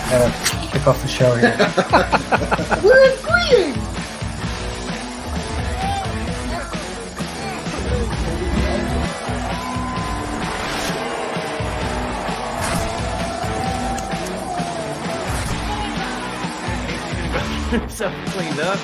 Gotta kick off the show here. We're agreeing. So cleaned up.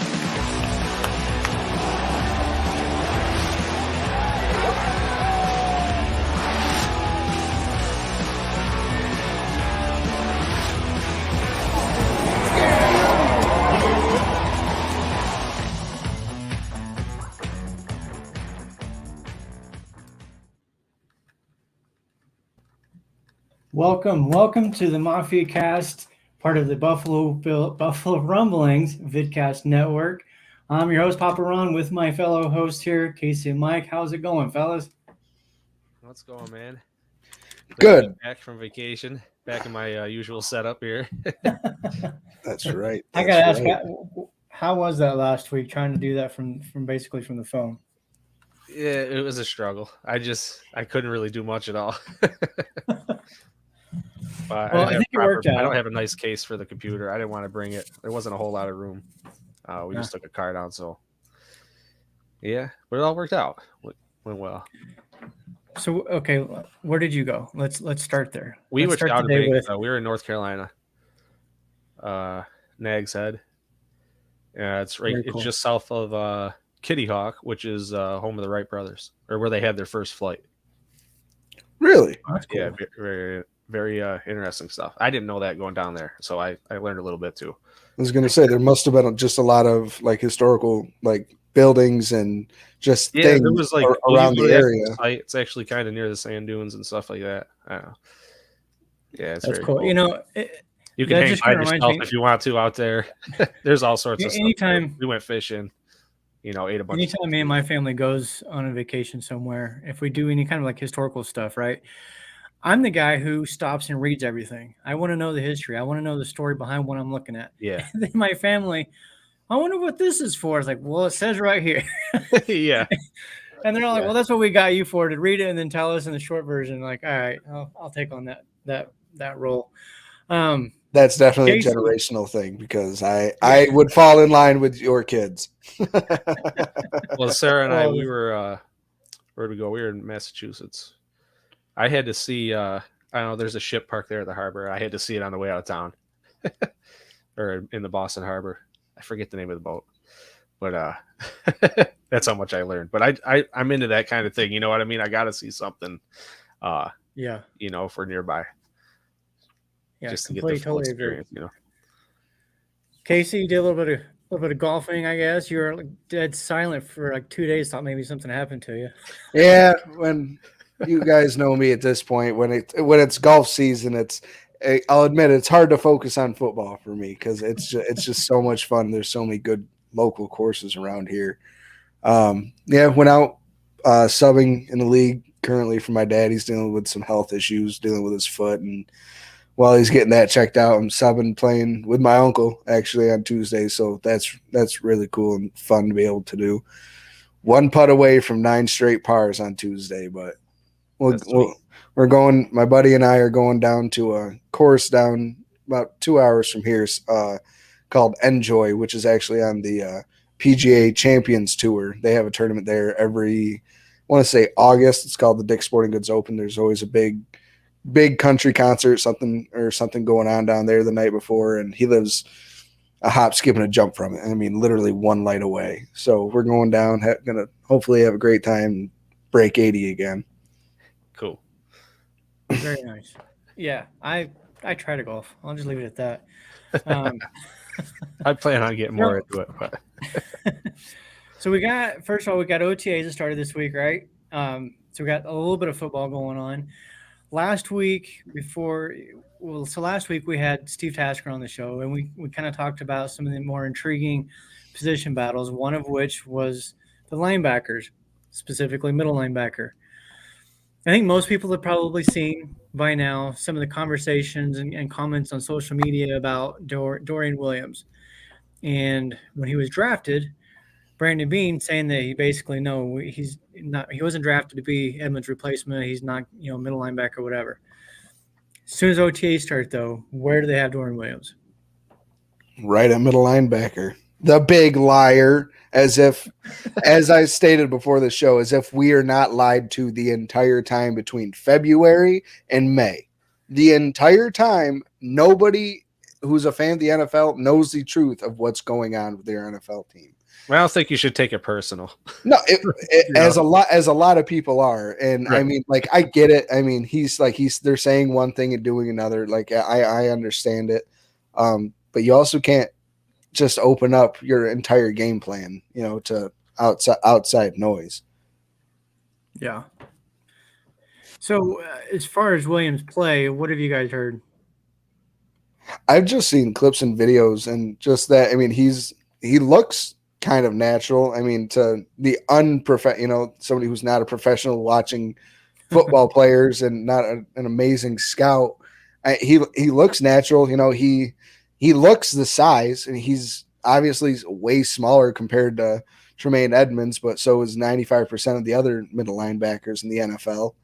Welcome to the Mafia Cast, part of the Buffalo Rumblings Vidcast Network. I'm your host, Papa Ron, with my fellow hosts here, Casey and Mike. How's it going, fellas? What's going, man? Good. Back from vacation, back in my usual setup here. That's right. I gotta ask, how was that last week? Trying to do that from basically from the phone. Yeah, it was a struggle. I couldn't really do much at all. Well, I think it worked out. I don't have a nice case for the computer. I didn't want to bring it. There wasn't a whole lot of room. We just took a car down, so yeah, but it all worked out. Went well. So, okay, where did you go? Let's start there. We were out we were in North Carolina, Nags Head. Yeah, it's right. Cool. It's just south of Kitty Hawk, which is home of the Wright brothers, or where they had their first flight. Really? Cool. Yeah, very interesting stuff. I didn't know that going down there, so I learned a little bit too. I was going to say there must have been just a lot of like historical like buildings and just things there was, like, around the area. It's actually kind of near the sand dunes and stuff like that. I don't know. Yeah, it's that's very cool. You know, you can hang by yourself if you want to out there. There's all sorts of anytime stuff. We went fishing. Ate a bunch. Anytime me and my family goes on a vacation somewhere, if we do any kind of like historical stuff, right? I'm the guy who stops and reads everything. I want to know the history. I want to know the story behind what I'm looking at. Yeah. And then my family, I wonder what this is for. It's like, well, it says right here. Yeah. And they're all like, well, that's what we got you for, to read it and then tell us in the short version. Like, all right, I'll take on that role. That's definitely Casey, a generational thing because I would fall in line with your kids. Well, Sarah and I, we were where'd we go? We were in Massachusetts. I had to see I don't know, there's a ship parked there at the harbor. I had to see it on the way out of town. Or in the Boston Harbor. I forget the name of the boat. But that's how much I learned. But I'm into that kind of thing, you know what I mean? I gotta see something for nearby. Yeah, just to get the full experience, agree. Casey, you did a little bit of golfing, I guess. You were dead silent for like 2 days. Thought maybe something happened to you. Yeah, when you guys know me at this point, when it's golf season, I'll admit it's hard to focus on football for me because it's just so much fun. There's so many good local courses around here. Went out subbing in the league currently for my dad. He's dealing with some health issues, dealing with his foot, and while he's getting that checked out, I'm subbing playing with my uncle actually on Tuesday. So that's really cool and fun to be able to do. One putt away from 9 straight pars on Tuesday, but we're going. My buddy and I are going down to a course down about 2 hours from here, called Enjoy, which is actually on the PGA Champions Tour. They have a tournament there every, I want to say August. It's called the Dick's Sporting Goods Open. There's always a big country concert, something going on down there the night before, and he lives a hop, skip, and a jump from it. I mean, literally one light away. So we're going down, gonna hopefully have a great time, break 80 again. Cool. Very nice. Yeah, I try to golf. I'll just leave it at that. I plan on getting more into it. But. So first of all, we got OTAs that started this week, right? So we got a little bit of football going on. Last week we had Steve Tasker on the show, and we kind of talked about some of the more intriguing position battles, one of which was the linebackers, specifically middle linebacker. I think most people have probably seen by now some of the conversations and comments on social media about Dorian Williams. And when he was drafted, Brandon Beane saying that he basically he wasn't drafted to be Edmonds' replacement. He's not, middle linebacker, whatever. As soon as OTA start, though, where do they have Dorian Williams? Right at middle linebacker. The big liar, as I stated before the show, as if we are not lied to the entire time between February and May. The entire time, nobody who's a fan of the NFL knows the truth of what's going on with their NFL team. I don't think you should take it personal. No, as a lot of people are, and Right. I mean, like, I get it. I mean, they're saying one thing and doing another. Like, I understand it, but you also can't just open up your entire game plan, to outside noise. Yeah. So, as far as Williams' play, what have you guys heard? I've just seen clips and videos, and just that. I mean, he looks kind of natural. I mean, to the somebody who's not a professional watching football players and not an amazing scout, he looks natural. He looks the size, and he's obviously way smaller compared to Tremaine Edmonds, but so is 95% of the other middle linebackers in the NFL.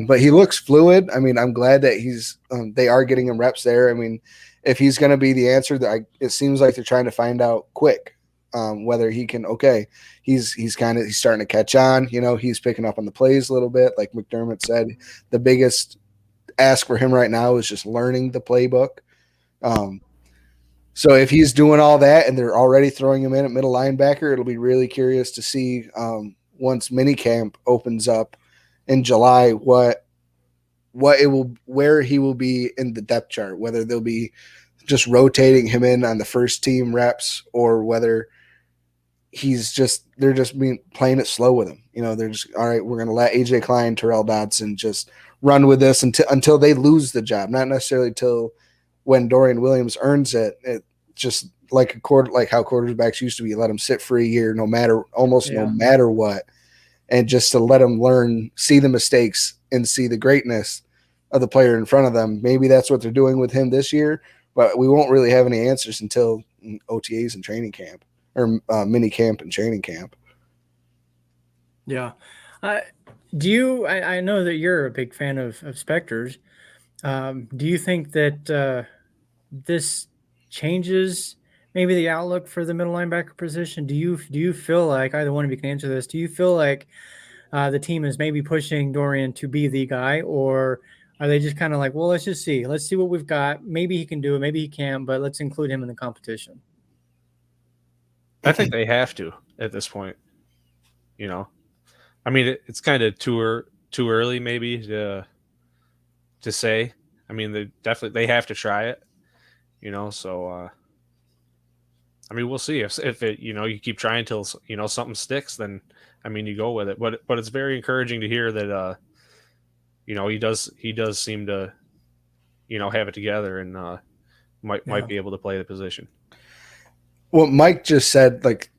But he looks fluid. I mean, I'm glad that they are getting him reps there. I mean, if he's going to be the answer, it seems like they're trying to find out quick whether he can. Okay, he's starting to catch on. He's picking up on the plays a little bit. Like McDermott said, the biggest ask for him right now is just learning the playbook. So if he's doing all that and they're already throwing him in at middle linebacker, it'll be really curious to see once minicamp opens up in July where he will be in the depth chart, whether they'll be just rotating him in on the first team reps or whether they're just playing it slow with him. They're just, all right, we're going to let AJ Klein, Terrell Dodson just run with this until they lose the job, not necessarily till when Dorian Williams earns it. It just like how quarterbacks used to be, let him sit for a year, no matter what. And just to let them learn, see the mistakes and see the greatness of the player in front of them. Maybe that's what they're doing with him this year, but we won't really have any answers until OTAs and training camp or mini camp and training camp. Yeah. I know that you're a big fan of Specters. Do you think that this changes maybe the outlook for the middle linebacker position? Do you feel like, either one of you can answer this, do you feel like the team is maybe pushing Dorian to be the guy, or are they just kind of like, well, let's see what we've got. Maybe he can do it, maybe he can't, but let's include him in the competition? I think they have to at this point. I mean, it's kind of too early maybe to say. I mean, they have to try it. So I mean, we'll see if it, you keep trying until something sticks, then I mean, you go with it. But it's very encouraging to hear that he does seem to have it together and might be able to play the position. What Mike just said, like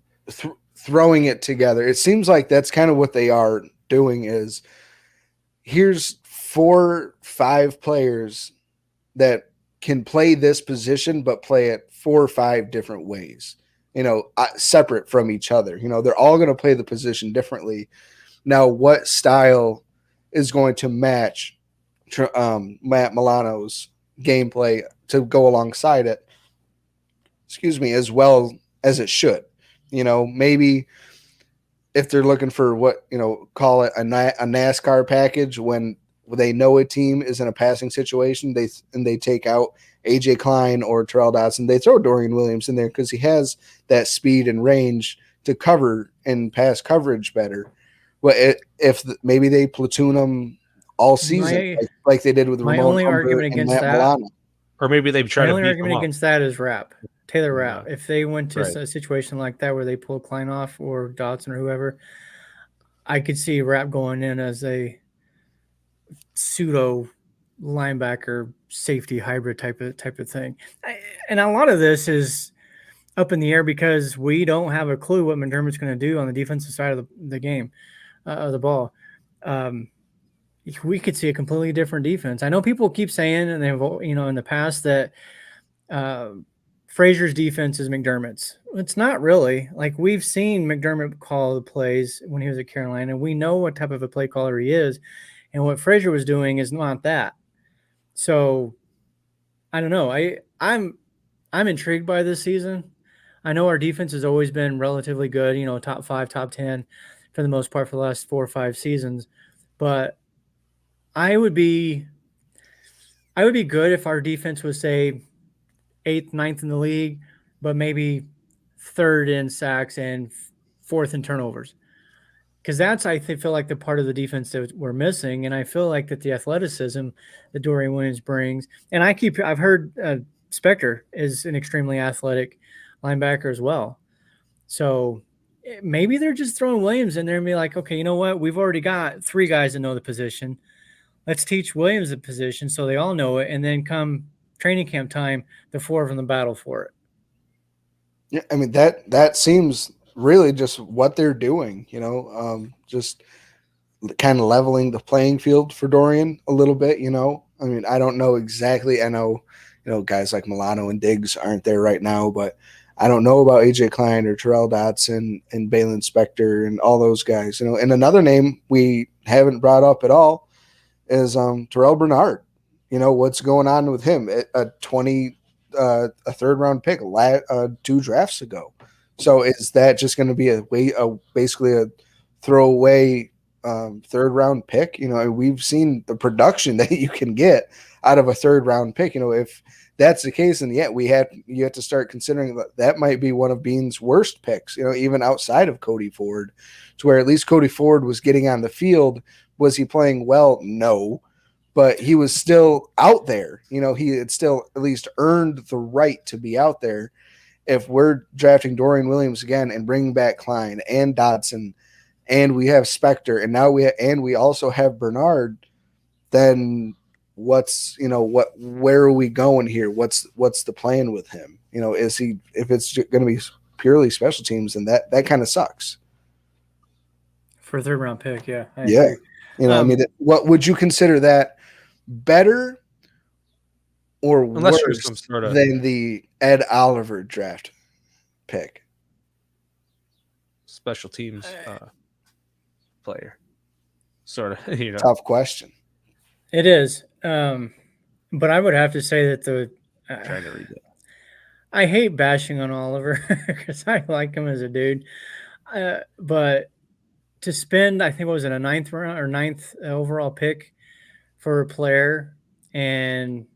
throwing it together, it seems like that's kind of what they are doing. Is here's 4-5 players that can play this position, but play it 4 or 5 different ways, separate from each other. They're all going to play the position differently. Now, what style is going to match Matt Milano's gameplay to go alongside it, as well as it should? Maybe if they're looking for call it a NASCAR package, when they know a team is in a passing situation, they take out AJ Klein or Terrell Dodson, they throw Dorian Williams in there because he has that speed and range to cover and pass coverage better. But maybe they platoon them all season, like they did with my Ramon only Humber argument and against Matt that, Milano. Or maybe they try my to only beat argument them up. against that is Taylor Rapp. Yeah. If they went to Right. a situation like that where they pull Klein off or Dodson or whoever, I could see Rapp going in as a pseudo linebacker safety hybrid type of thing. And a lot of this is up in the air because we don't have a clue what McDermott's going to do on the defensive side of the game, of the ball. We could see a completely different defense. I know people keep saying, and they've in the past, that Frazier's defense is McDermott's. It's not really. Like, we've seen McDermott call the plays when he was at Carolina. We know what type of a play caller he is, and what Frazier was doing is not that. So I don't know. I'm intrigued by this season. I know our defense has always been relatively good, top 5, top 10 for the most part for the last 4 or 5 seasons, but I would be good if our defense was, say, 8th, ninth in the league, but maybe 3rd in sacks and 4th in turnovers. Because that's, I feel like, the part of the defense that we're missing. And I feel like that the athleticism that Dorian Williams brings, and I've heard Spector is an extremely athletic linebacker as well. So maybe they're just throwing Williams in there and be like, okay, you know what? We've already got 3 guys that know the position. Let's teach Williams the position so they all know it. And then come training camp time, the 4 of them battle for it. Yeah, I mean, that seems really just what they're doing, just kind of leveling the playing field for Dorian a little bit, I mean, I don't know exactly. I know, guys like Milano and Diggs aren't there right now, but I don't know about AJ Klein or Terrell Dotson and Balin Spector and all those guys, And another name we haven't brought up at all is Terrell Bernard. What's going on with him? A 3rd round pick 2 drafts ago. So is that just going to be basically a throwaway 3rd round pick? We've seen the production that you can get out of a 3rd round pick. If that's the case, then you have to start considering that might be one of Bean's worst picks. Even outside of Cody Ford, to where at least Cody Ford was getting on the field. Was he playing well? No. But he was still out there. He had still at least earned the right to be out there. If we're drafting Dorian Williams again and bringing back Klein and Dotson, and we have Spector, and now we also have Bernard, then where are we going here? What's the plan with him? If it's going to be purely special teams, then that kind of sucks. For a 3rd round pick, yeah. I agree. What would you consider that better or worse than the Ed Oliver draft pick? Special teams player. Sort of, Tough question. It is. But I would have to say that trying to read it. I hate bashing on Oliver because I like him as a dude. But to spend, I think, what was it, a 9th round or 9th overall pick for a player and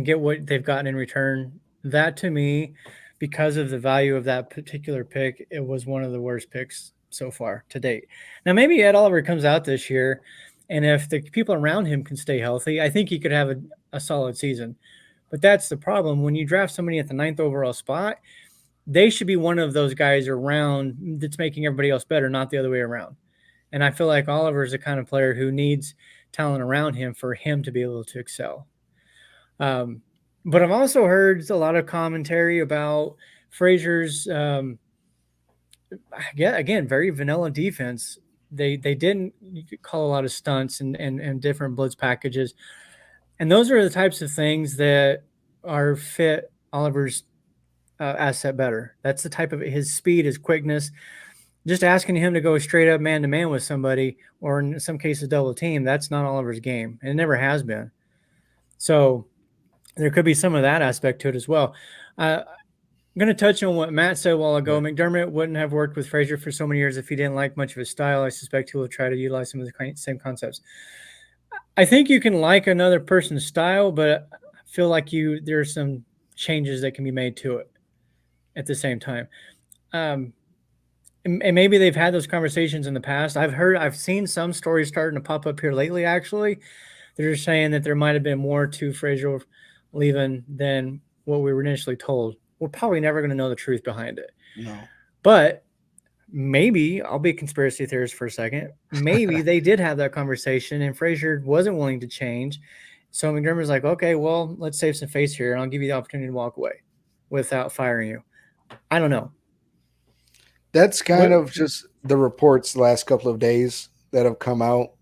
get what they've gotten in return, that to me, because of the value of that particular pick, it was one of the worst picks so far to date. Now, maybe Ed Oliver comes out this year, and if the people around him can stay healthy, I think he could have a solid season. But that's the problem. When you draft somebody at the 9th overall spot, they should be one of those guys around that's making everybody else better, not the other way around. And I feel like Oliver is the kind of player who needs talent around him for him to be able to excel. But I've also heard a lot of commentary about Frazier's, again, very vanilla defense. They didn't call a lot of stunts and different blitz packages. And those are the types of things that are fit Oliver's asset better. That's the type of his speed, his quickness. Just asking him to go straight up man-to-man with somebody, or in some cases double team, that's not Oliver's game. And it never has been. So there could be some of that aspect to it as well. I'm going to touch on what Matt said a while ago. Right. McDermott wouldn't have worked with Frazier for so many years if he didn't like much of his style. I suspect he will try to utilize some of the same concepts. I think you can like another person's style, but I feel like there's some changes that can be made to it at the same time. And maybe they've had those conversations in the past. I've seen some stories starting to pop up here lately, actually. They're just saying that there might have been more to Frazier leaving than what we were initially told. We're probably never going to know the truth behind it. No. But maybe, I'll be a conspiracy theorist for a second, maybe they did have that conversation and Frazier wasn't willing to change. So McDermott's like, okay, well, let's save some face here and I'll give you the opportunity to walk away without firing you. I don't know. That's kind of just the reports the last couple of days that have come out,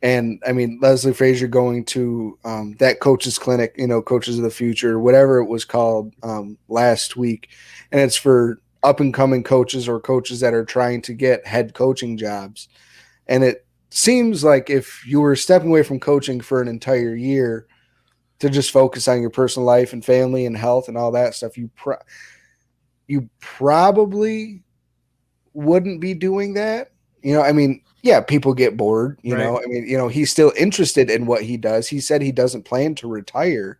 And I mean, Leslie Frazier going to that coaches clinic, Coaches of the Future, whatever it was called last week. And it's for up and coming coaches or coaches that are trying to get head coaching jobs. And seems like if you were stepping away from coaching for an entire year to just focus on your personal life and family and health and all that stuff, you probably wouldn't be doing that. I mean, yeah, people get bored, Right. I mean, he's still interested in what he does. He said he doesn't plan to retire.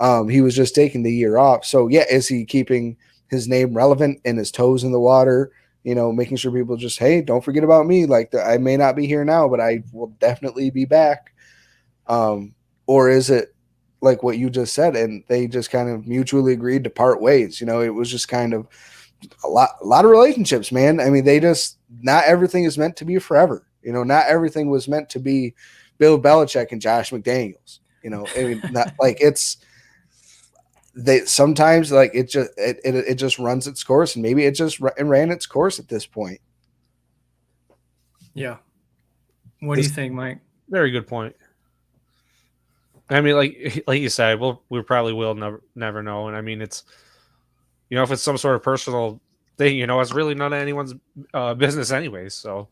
He was just taking the year off. So yeah, is he keeping his name relevant and his toes in the water? Making sure people just, hey, don't forget about me. Like I may not be here now, but I will definitely be back. Or is it like what you just said, and they just kind of mutually agreed to part ways? It was just kind of a lot of relationships, man. I mean, not everything is meant to be forever. Not everything was meant to be Bill Belichick and Josh McDaniels. I mean, not like they sometimes like it just runs its course, and maybe it ran its course at this point. Yeah. What do you think, Mike? Very good point. I mean, like you said, we probably will never know. And I mean, it's, if it's some sort of personal thing, it's really none of anyone's business anyways. So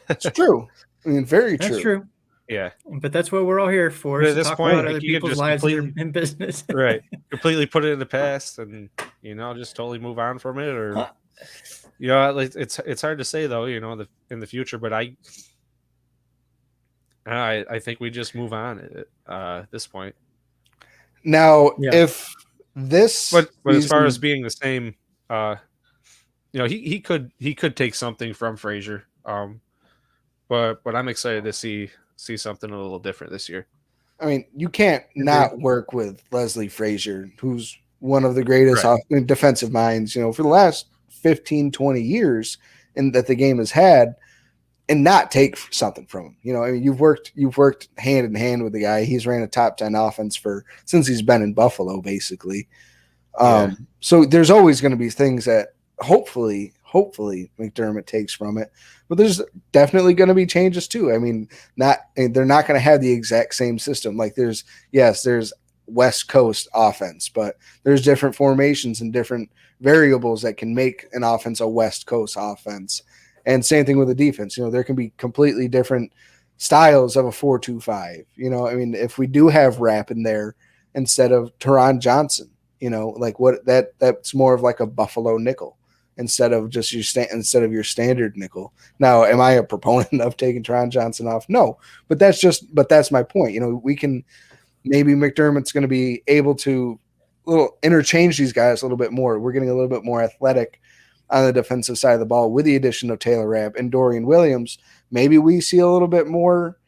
it's true. I mean, very true. That's true. Yeah. But that's what we're all here for. But at this talk point, about other people's lives in business. Right. Completely put it in the past and, just totally move on from it. Or, it's hard to say though, in the future, but I think we just move on at this point. Now, if this, but as far as being the same, he could take something from Frazier. But I'm excited to see something a little different this year. I mean, you can't not work with Leslie Frazier, who's one of the greatest defensive minds, for the last 15, 20 years and that the game has had, and not take something from him. I mean, you've worked hand in hand with the guy. He's ran a top 10 offense since he's been in Buffalo, basically. So there's always going to be things that hopefully McDermott takes from it, but there's definitely going to be changes too. I mean, they're not going to have the exact same system. Like there's West Coast offense, but there's different formations and different variables that can make an offense a West Coast offense. And same thing with the defense. There can be completely different styles of a 4-2-5. I mean, if we do have Rapp in there instead of Teron Johnson, like that's more of like a Buffalo nickel instead of just your standard nickel. Now, am I a proponent of taking Teron Johnson off? No, but that's my point. We can, maybe McDermott's going to be able to interchange these guys a little bit more. We're getting a little bit more athletic on the defensive side of the ball with the addition of Taylor Rapp and Dorian Williams. Maybe we see a little bit more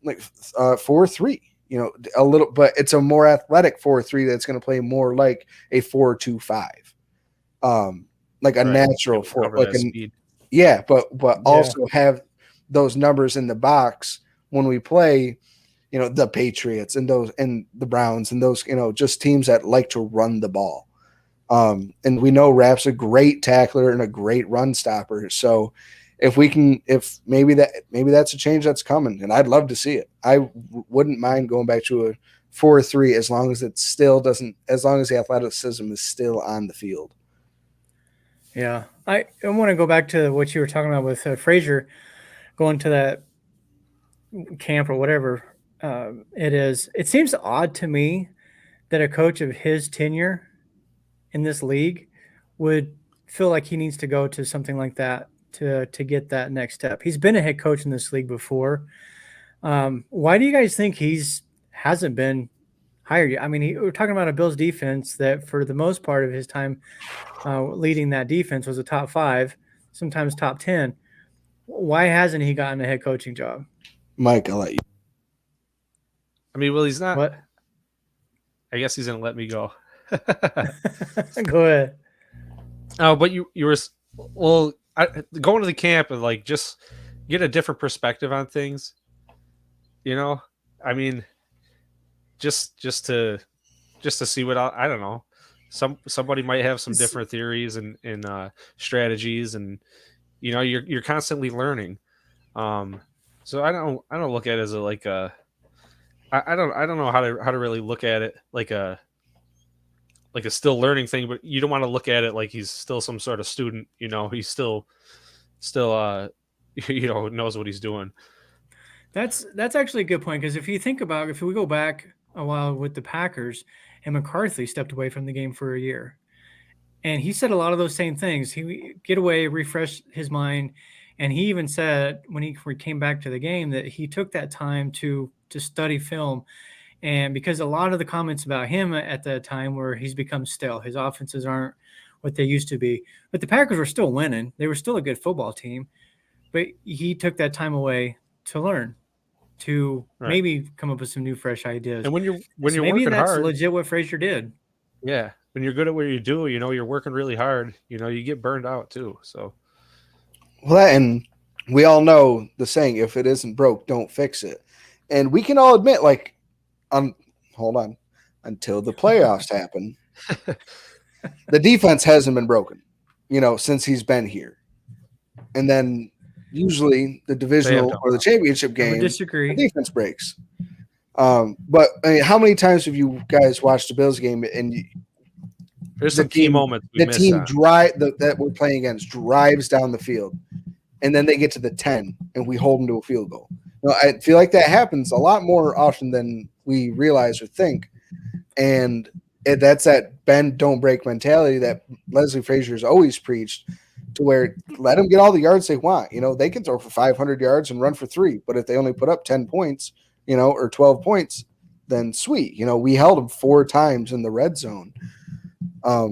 like 4-3, a little, but it's a more athletic 4-3 that's going to play more like a 4-2-5, like a natural 4. Like but also have those numbers in the box when we play, the Patriots and the Browns and those, just teams that like to run the ball. And we know Rapp's a great tackler and a great run stopper. So if maybe that's a change that's coming, and I'd love to see it. I wouldn't mind going back to a 4-3 as long as the athleticism is still on the field. Yeah. I want to go back to what you were talking about with Frazier going to that camp or whatever it is. It seems odd to me that a coach of his tenure in this league would feel like he needs to go to something like that to get that next step. He's been a head coach in this league before. Why do you guys think hasn't been hired yet? I mean, we're talking about a Bills defense that for the most part of his time leading that defense was a top 5, sometimes top 10. Why hasn't he gotten a head coaching job? Mike, I'll let you. I mean, well, he's not. What? I guess he's going to let me go. Go ahead. Oh, but you were going to the camp and like just get a different perspective on things. I mean, just to see what I don't know. Somebody might have some different theories and strategies, and you're constantly learning. So I don't look at it as I don't know how to really look at it like a still learning thing, but you don't want to look at it like he's still some sort of student. He's still knows what he's doing. That's actually a good point because if you think about if we go back a while with the Packers and McCarthy stepped away from the game for a year, and he said a lot of those same things. He get away, refresh his mind, and he even said when he came back to the game that he took that time to study film, and because a lot of the comments about him at that time were he's become stale. His offenses aren't what they used to be, but the Packers were still winning. They were still a good football team, but he took that time away to learn, to maybe come up with some new, fresh ideas. And when you're maybe working that's hard, legit what Frazier did. Yeah, when you're good at what you do, you're working really hard. You get burned out too. So, well, and we all know the saying: "If it isn't broke, don't fix it." And we can all admit, like, hold on, until the playoffs happen, the defense hasn't been broken, since he's been here. And then usually the divisional or the championship game, the defense breaks. But I mean, how many times have you guys watched the Bills game and there's some key moments the team that we're playing against drives down the field, and then they get to the 10 and we hold them to a field goal. I feel like that happens a lot more often than we realize or think, and that's that bend don't break mentality that Leslie Frazier's always preached, to where let them get all the yards they want. They can throw for 500 yards and run for 3, but if they only put up 10 points, or 12 points, then sweet. We held them 4 times in the red zone. But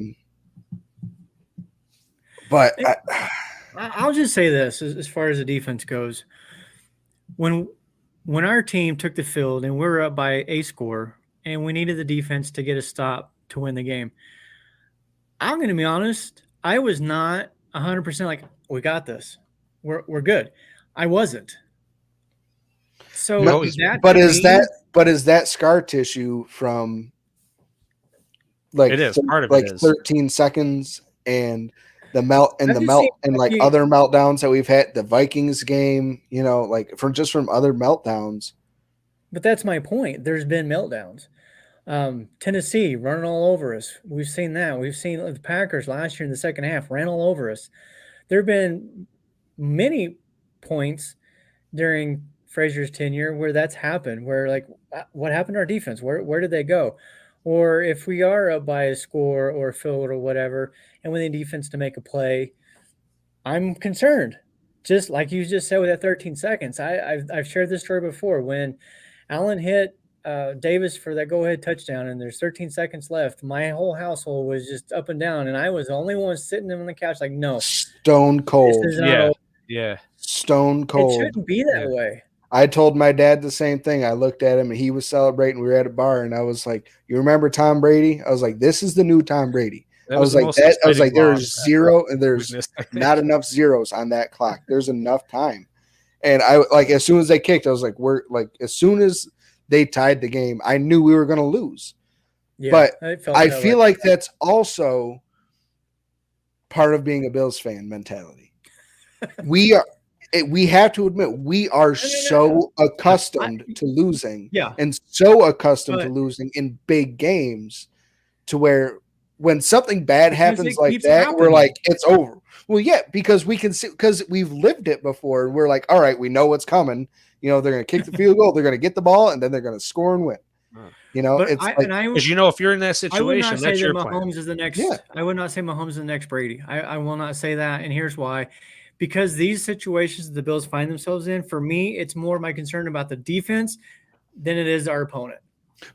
I'll just say this as far as the defense goes. When our team took the field and we were up by a score and we needed the defense to get a stop to win the game, I'm going to be honest, I was not 100% like, we got this. We're good. I wasn't. So is that scar tissue from like it is part of like it is 13 seconds and other meltdowns that we've had, the Vikings game, from other meltdowns. But that's my point. There's been meltdowns. Tennessee running all over us. We've seen that. We've seen the Packers last year in the second half ran all over us. There have been many points during Frazier's tenure where that's happened, where like, what happened to our defense? Where did they go? Or if we are up by a score or a field or whatever, and we need defense to make a play, I'm concerned. Just like you just said with that 13 seconds. I've shared this story before when Allen hit Davis for that go-ahead touchdown, and there's 13 seconds left. My whole household was just up and down, and I was the only one sitting on the couch like, no. Stone cold. Yeah. Stone cold. It shouldn't be that way. I told my dad the same thing. I looked at him, and he was celebrating. We were at a bar, and I was like, you remember Tom Brady? I was like, this is the new Tom Brady. There's not enough zeros on that clock. There's enough time. And I as soon as they kicked, I was like, as soon as they tied the game, I knew we were going to lose. Yeah, but I feel like that's also part of being a Bills fan mentality. We have to admit we are so accustomed to losing, and so accustomed to losing in big games, to where when something bad happens like that, we're like, it's over. Well, yeah, because we can see, because we've lived it before. We're like, all right, we know what's coming. They're going to kick the field goal, they're going to get the ball, and then they're going to score and win. Because if you're in that situation, that's your plan. Mahomes is the next. Yeah. I would not say Mahomes is the next Brady. I will not say that, and here's why. Because these situations the Bills find themselves in, for me, it's more my concern about the defense than it is our opponent.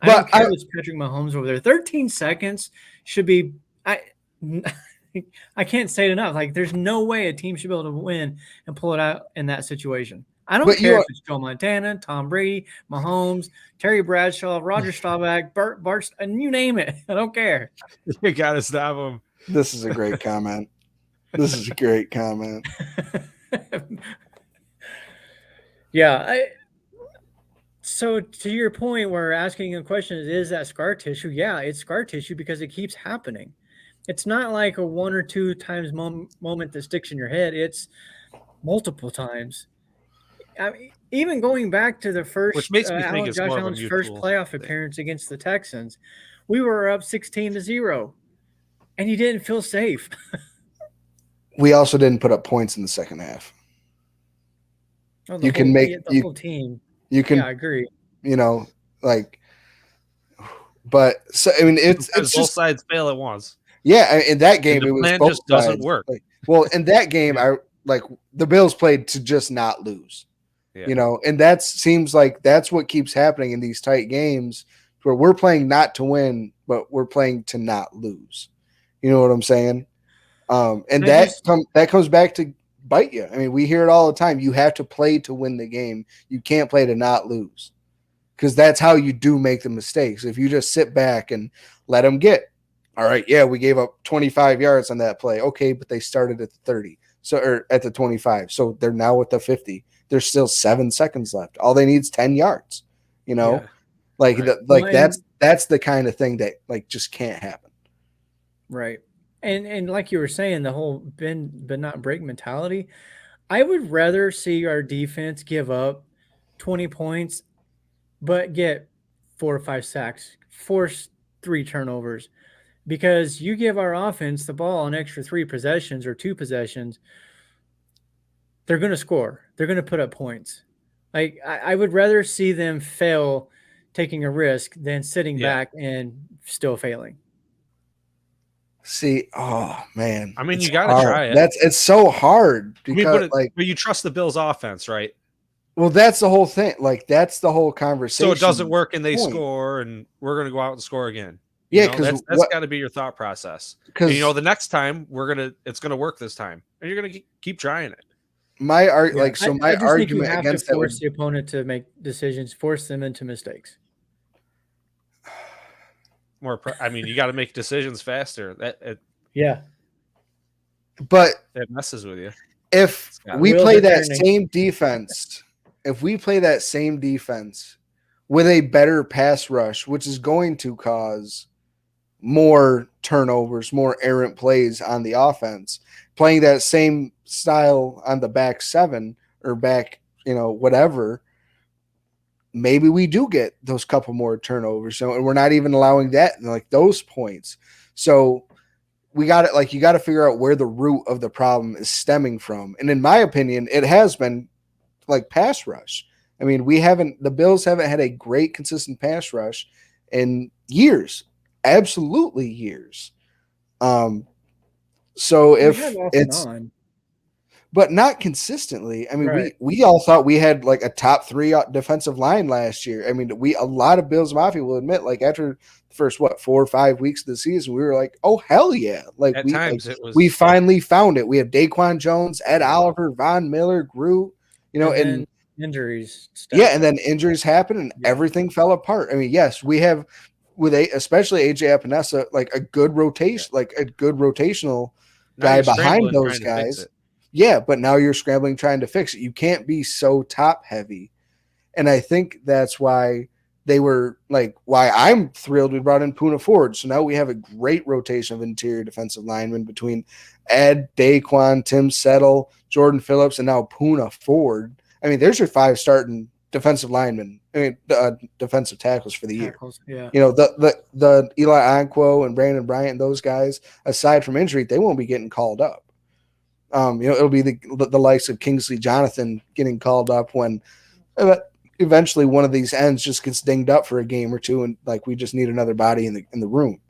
I don't care if it's Patrick Mahomes over there. 13 seconds should be I can't say it enough. Like, there's no way a team should be able to win and pull it out in that situation. I don't care if it's Joe Montana, Tom Brady, Mahomes, Terry Bradshaw, Roger Staubach, Bart, and you name it. I don't care. You got to stop them. This is a great comment. This is a great comment. Yeah. So to your point, where asking a question is that scar tissue? Yeah, it's scar tissue because it keeps happening. It's not like a 1 or 2 times moment that sticks in your head. It's multiple times. I mean, even going back to the first, which makes me think Josh Allen's first playoff appearance against the Texans, we were up 16-0, and you didn't feel safe. We also didn't put up points in the second half. Oh, the whole team. You can, Yeah, I agree. like, but so I mean, it's Sometimes both just sides fail at once, in that and game the it was plan both just doesn't sides. work. Like, well, in that game, Yeah. the Bills played to just not lose. Yeah. And that seems like that's what keeps happening in these tight games where we're playing not to win, but we're playing to not lose. You know what I'm saying? And I just that comes back to bite you. I mean, we hear it all the time. You have to play to win the game. You can't play to not lose because that's how you do make the mistakes. If you just sit back and let them get, all right, yeah, we gave up 25 yards on that play. Okay, but they started at the 30, or at the 25. So they're now at the 50. There's still 7 seconds left. All they need is 10 yards. Yeah. Like Right. Well, that's the kind of thing that like just can't happen. right. And like you were saying, the whole bend but not break mentality. I would rather see our defense give up 20 points, but get 4 or 5 sacks, force 3 turnovers, because you give our offense the ball an extra 3 possessions or 2 possessions, they're going to score. They're going to put up points. Like I would rather see them fail taking a risk than sitting Yeah. back and still failing. See, oh man, I mean, it's you got to hard. try it. It's so hard I mean, because but you trust the Bills' offense, right? well, that's the whole thing. Like that's the whole conversation. So it doesn't work, and they point. score, and we're going to go out and score again. Yeah, because that's got to be your thought process. And, because the next time it's going to work this time, and you're going to keep trying it. my Yeah. my I just think you argument have to against that would force the opponent to make decisions, force them into mistakes. I mean, you got to make decisions faster. Yeah. but It messes with you. if Got we Wheels play are that turning. same defense, if we play that same defense with a better pass rush, which is going to cause more turnovers, more errant plays on the offense, playing that same style on the back seven or back, whatever, maybe we do get those couple more turnovers. So, and we're not even allowing that, like those points. So we got it. Like you got to figure out where the root of the problem is stemming from. And in my opinion, it has been like pass rush. I mean, the Bills haven't had a great consistent pass rush in years, absolutely years. So We if have off and it's, on. but not consistently. I mean, Right. we all thought we had like a top 3 defensive line last year. I mean, a lot of Bills Mafia will admit, like after the first 4 or 5 weeks of the season, we were like, oh hell yeah! Like At we times, it was we finally found it. We have Daquan Jones, Ed Oliver, Von Miller, Groot, And then and injuries. yeah, stacked and up. then injuries happened and Yeah. everything fell apart. I mean, yes, we have especially AJ Epinesa, like a good rotation, like a good rotational now guy you're behind scrambling those trying to fix guys. it. Yeah, but now you're scrambling trying to fix it. You can't be so top heavy. And I think that's why why I'm thrilled we brought in Puna Ford. So now we have a great rotation of interior defensive linemen between Ed, Daquan, Tim Settle, Jordan Phillips, and now Puna Ford. I mean, there's your 5 starting defensive linemen, defensive tackles for the year. Tackles. Yeah. The Eli Anquo and Brandon Bryant, those guys, aside from injury, they won't be getting called up. It'll be the likes of Kingsley Jonathan getting called up when eventually one of these ends just gets dinged up for a game or two, and like we just need another body in the room.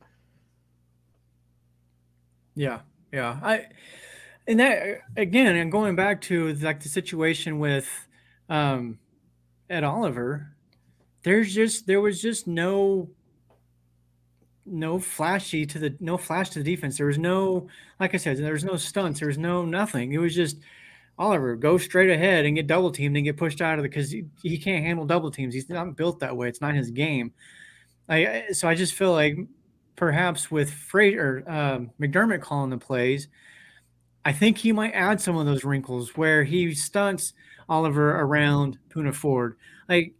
Yeah. Yeah. And that again, and going back to like the situation with Ed Oliver, there was just no flash to the defense. There was no, like I said, there was no stunts. There was no nothing. It was just Oliver, go straight ahead and get double teamed and get pushed out of it because he can't handle double teams. He's not built that way. It's not his game. So I just feel like perhaps with McDermott calling the plays, I think he might add some of those wrinkles where he stunts Oliver around Puna Ford. Like,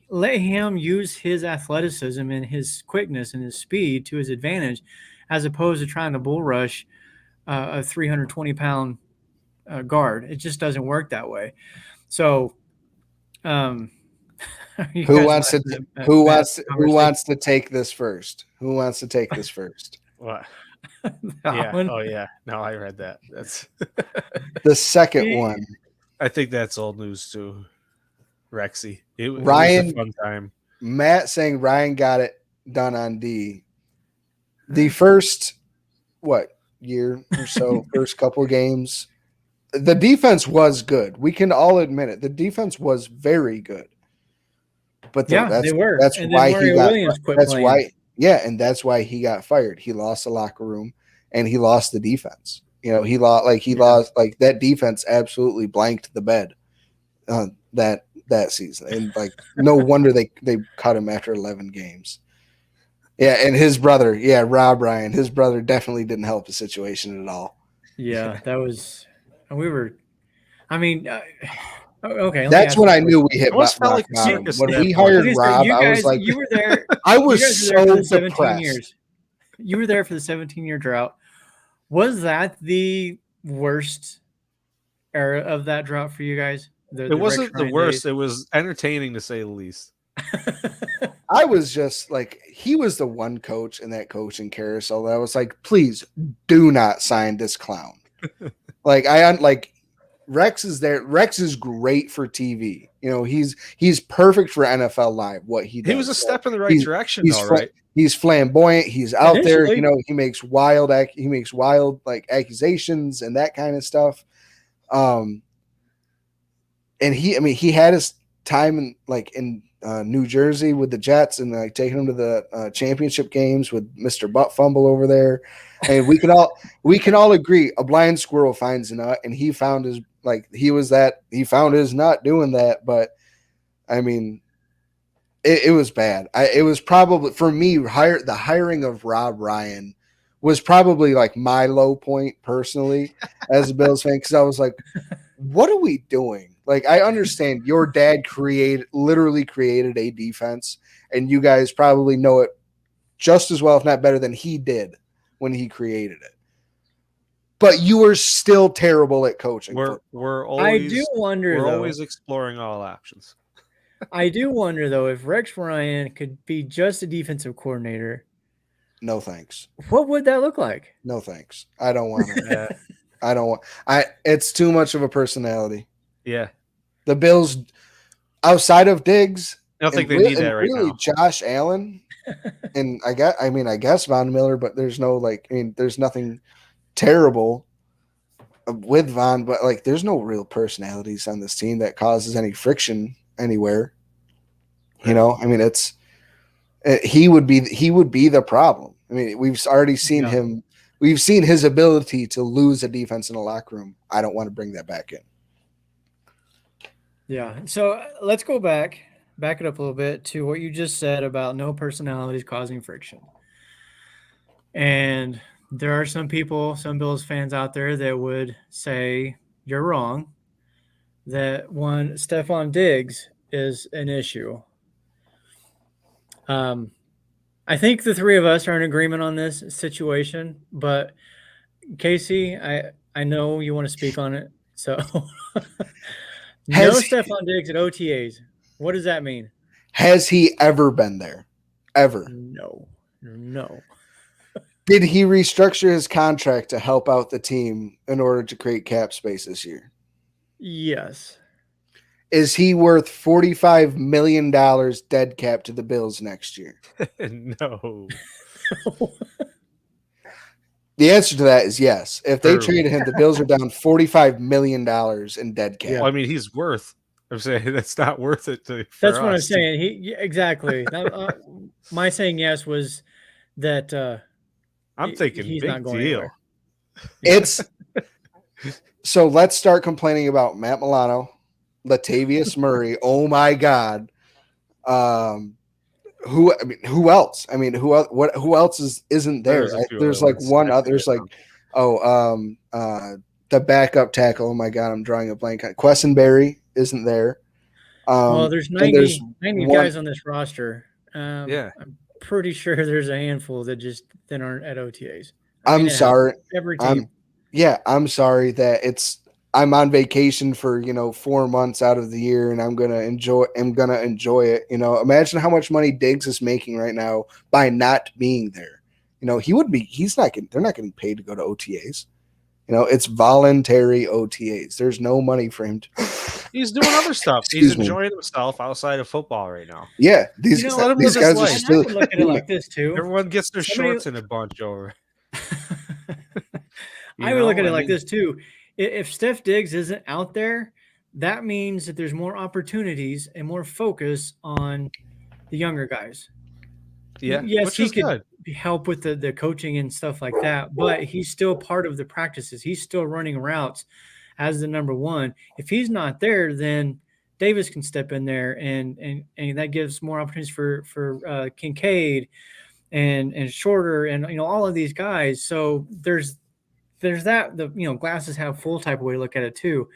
let him use his athleticism and his quickness and his speed to his advantage, as opposed to trying to bull rush a 320-pound guard. It just doesn't work that way. So, who wants to take this first? Who wants to take this first? What? Yeah. Oh yeah. No, I read that. That's the second one. I think that's old news too. Rexy. It was Ryan- a fun time. Matt saying Ryan got it done on D. The first year or so, first couple games, the defense was good. We can all admit it. The defense was very good. But they were. That's and why then Mario he got. Williams quit That's playing. why. Yeah, and that's why he got fired. He lost the locker room, and he lost the defense. He lost that defense absolutely blanked the bed that season, and no wonder they cut him after 11 games. Yeah, and his brother, Rob Ryan, his brother definitely didn't help the situation at all. Yeah, that was. We were. I mean, okay. That's when I knew we hit It almost felt rock like a bottom. circus When at we that point. hired Okay, so Rob, you I guys, was like, you were there. I You was guys were there so for the 17 depressed. years. You were there for the 17-year drought. Was that the worst era of that drought for you guys? It wasn't Rex the Ryan worst. It was entertaining to say the least. days? I was just like, he was the one coach in that coaching carousel that I was like, please do not sign this clown. Rex is there. Rex is great for TV. He's perfect for NFL Live. What he does. He was a step in the right He's- direction, he's though, fla- right? He's flamboyant. He's out there. Initially. He makes wild accusations and that kind of stuff. And he had his time in New Jersey with the Jets and taking them to the championship games with Mr. Butt Fumble over there. And we can all agree a blind squirrel finds a nut, and he found his he found his nut doing that. But I mean, it was bad. It was probably for me the hiring of Rob Ryan was probably my low point personally as a Bills fan, because I was like, what are we doing? I understand your dad literally created a defense, and you guys probably know it just as well, if not better, than he did when he created it. But you were still terrible at coaching. We're I always do wonder, we're though. always exploring all options. I do wonder, though, if Rex Ryan could be just a defensive coordinator, No thanks. what would that look like? No thanks. I don't want it. Yeah, I don't want. It's too much of a personality. yeah. The Bills, outside of Diggs, I don't think they and need that right really now. Josh Allen, and I guess Von Miller, but there's no there's nothing terrible with Von, but there's no real personalities on this team that causes any friction anywhere. It's he would be the problem. We've already seen him. We've seen his ability to lose a defense in a locker room. I don't want to bring that back in. Yeah. So let's go back it up a little bit to what you just said about no personalities causing friction. And there are some Bills fans out there that would say you're wrong, that Stephon Diggs is an issue. I think the three of us are in agreement on this situation, but Casey, I know you want to speak on it. So no Stephon Diggs at OTAs. What does that mean? Has he ever been there? Ever? No. Did he restructure his contract to help out the team in order to create cap space this year? Yes. Is he worth $45 million dead cap to the Bills next year? No. The answer to that is yes. If they True. traded him, the Bills are down $45 million in dead cap. Well, I mean, he's worth. I'm saying that's not worth it. That's what I'm saying. Exactly. My saying yes was that I'm thinking he's big not going deal. anywhere. It's so let's start complaining about Matt Milano, Latavius Murray. Oh my God. Who else? Who else isn't there? There's one other. There's the backup tackle. Oh my God, I'm drawing a blank on Quessenberry isn't there. Well, there's 90 guys on this roster. I'm pretty sure there's a handful that aren't at OTAs. I'm sorry. Every team. I'm sorry that I'm on vacation for 4 months out of the year, and I'm gonna enjoy it. Imagine how much money Diggs is making right now by not being there. They're not getting paid to go to OTAs. It's voluntary OTAs. There's no money for him He's doing other stuff. He's Excuse me. enjoying himself outside of football right now. Yeah, these, let him these live his guys are life. And I still. would look at it like this too. Everyone gets their Somebody- shorts in a bunch over. I would look at it like this too. If Steph Diggs isn't out there, that means that there's more opportunities and more focus on the younger guys. Yeah, Yes, which he is could good. help with the coaching and stuff like that, but he's still part of the practices. He's still running routes as the number one. If he's not there, then Davis can step in there, and that gives more opportunities for Kincaid and Shorter and all of these guys. So there's that the glasses half full type of way to look at it too,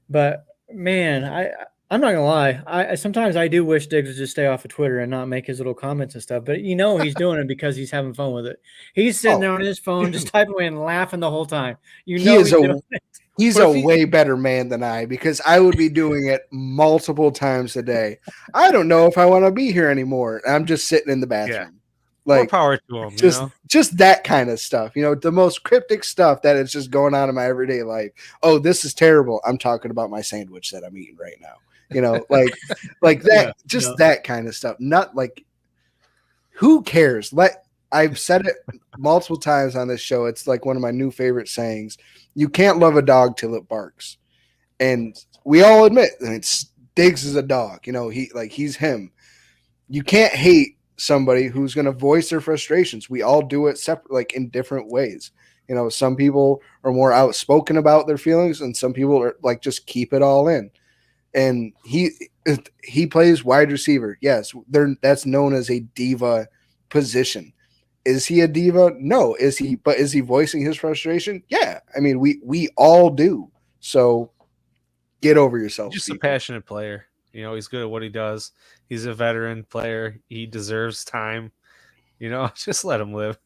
but man, I'm not gonna lie. I sometimes I do wish Diggs would just stay off of Twitter and not make his little comments and stuff. But he's doing it because he's having fun with it. He's sitting there on his phone, just typing away and laughing the whole time. He's doing it. He's a way better man than I, because I would be doing it multiple times a day. I don't know if I want to be here anymore. I'm just sitting in the bathroom. More power to him. Just that kind of stuff. The most cryptic stuff that is just going on in my everyday life. Oh, this is terrible. I'm talking about my sandwich that I'm eating right now. Like that. That kind of stuff. Not like, who cares? I've said it multiple times on this show. It's like one of my new favorite sayings. You can't love a dog till it barks. And we all admit that Diggs is a dog. He's him. You can't hate somebody who's going to voice their frustrations. We all do it separate, like in different ways. Some people are more outspoken about their feelings, and some people are like, just keep it all in. And he plays wide receiver. Yes, that's known as a diva position. Is he a diva? No. Is he voicing his frustration? Yeah. I mean, we all do. So get over yourself. Just people. A passionate player. He's good at what he does. He's a veteran player. He deserves time. Just let him live.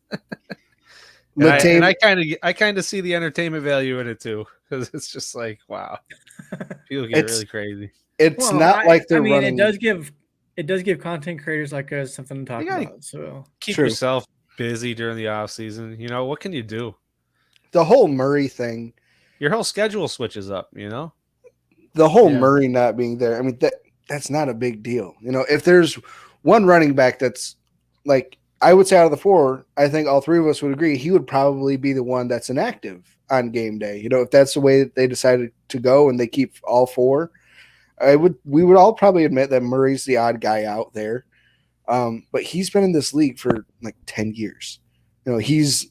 And I kind of see the entertainment value in it too, because it's just like, wow, people get really crazy. It's not like they're running. It does give content creators like us something to talk about. So keep yourself busy during the off season. What can you do? The whole Murray thing. Your whole schedule switches up. The whole Murray not being there. I mean, that's not a big deal. If there's one running back that's like, I would say out of the four, I think all three of us would agree he would probably be the one that's inactive on game day. If that's the way that they decided to go and they keep all four, we would all probably admit that Murray's the odd guy out there. But he's been in this league for like 10 years. He's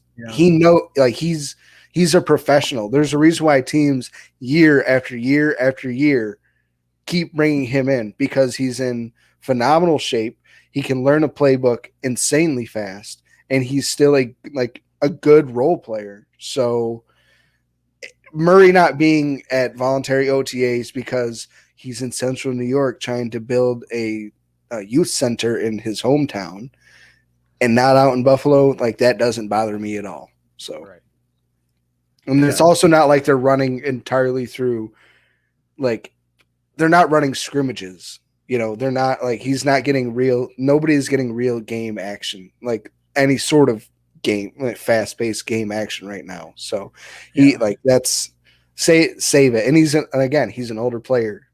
a professional. There's a reason why teams year after year after year keep bringing him in, because he's in phenomenal shape. He can learn a playbook insanely fast, and he's still a good role player. So Murray not being at voluntary OTAs because he's in Central New York trying to build a youth center in his hometown and not out in Buffalo, like that doesn't bother me at all. So, right. And it's also not like they're running entirely through, like, they're not running scrimmages. They're not like, he's not getting nobody's getting real game action, like any sort of game, like fast-paced game action right now. So that's save it. And he's an older player.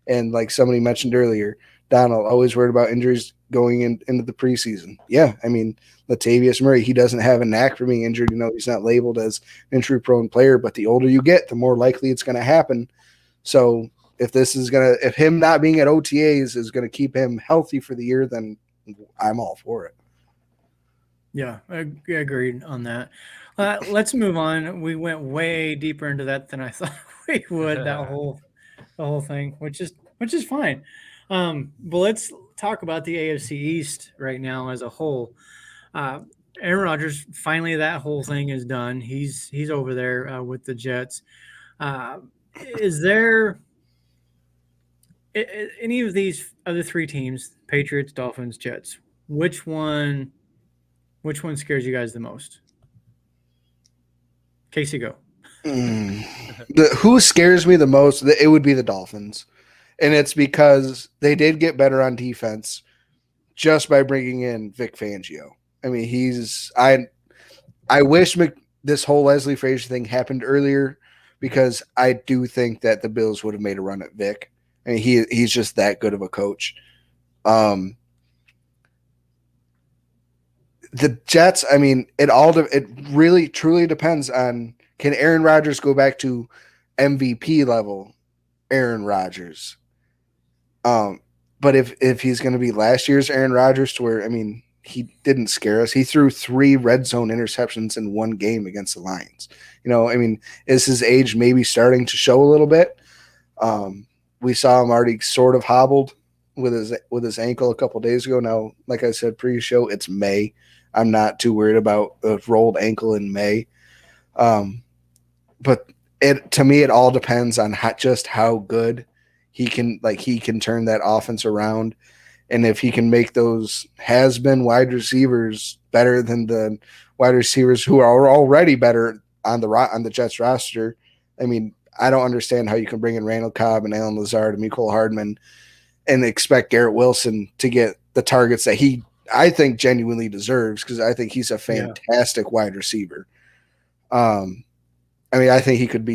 And like somebody mentioned earlier, Donald always worried about injuries going into the preseason. Yeah. I mean, Latavius Murray, he doesn't have a knack for being injured. He's not labeled as an injury-prone player, but the older you get, the more likely it's going to happen. So if him not being at OTAs is going to keep him healthy for the year, then I'm all for it. Yeah, I agreed on that. Let's move on. We went way deeper into that than I thought we would. The whole thing, which is fine. But let's talk about the AFC East right now as a whole. Aaron Rodgers, finally, that whole thing is done. He's over there with the Jets. Is there any of these other three teams, Patriots, Dolphins, Jets, which one scares you guys the most? Casey, go. Who scares me the most? It would be the Dolphins. And it's because they did get better on defense just by bringing in Vic Fangio. I mean, I wish this whole Leslie Frazier thing happened earlier, because I do think that the Bills would have made a run at Vic. I mean, he's just that good of a coach. The Jets, I mean, it really truly depends on, can Aaron Rodgers go back to MVP level Aaron Rodgers? But if he's going to be last year's Aaron Rodgers, to where, I mean, he didn't scare us. He threw 3 red zone interceptions in one game against the Lions. You know, I mean, is his age maybe starting to show a little bit? We saw him already sort of hobbled with his ankle a couple days ago. Now, like I said pre-show, it's May. I'm not too worried about a rolled ankle in May. But to me, it all depends on just how good he can turn that offense around. And if he can make those has-been wide receivers better than the wide receivers who are already better on the Jets roster, I mean, I don't understand how you can bring in Randall Cobb and Alan Lazard and Mecole Hardman and expect Garrett Wilson to get the targets that I think genuinely deserves, because I think he's a fantastic wide receiver. I mean, I think he could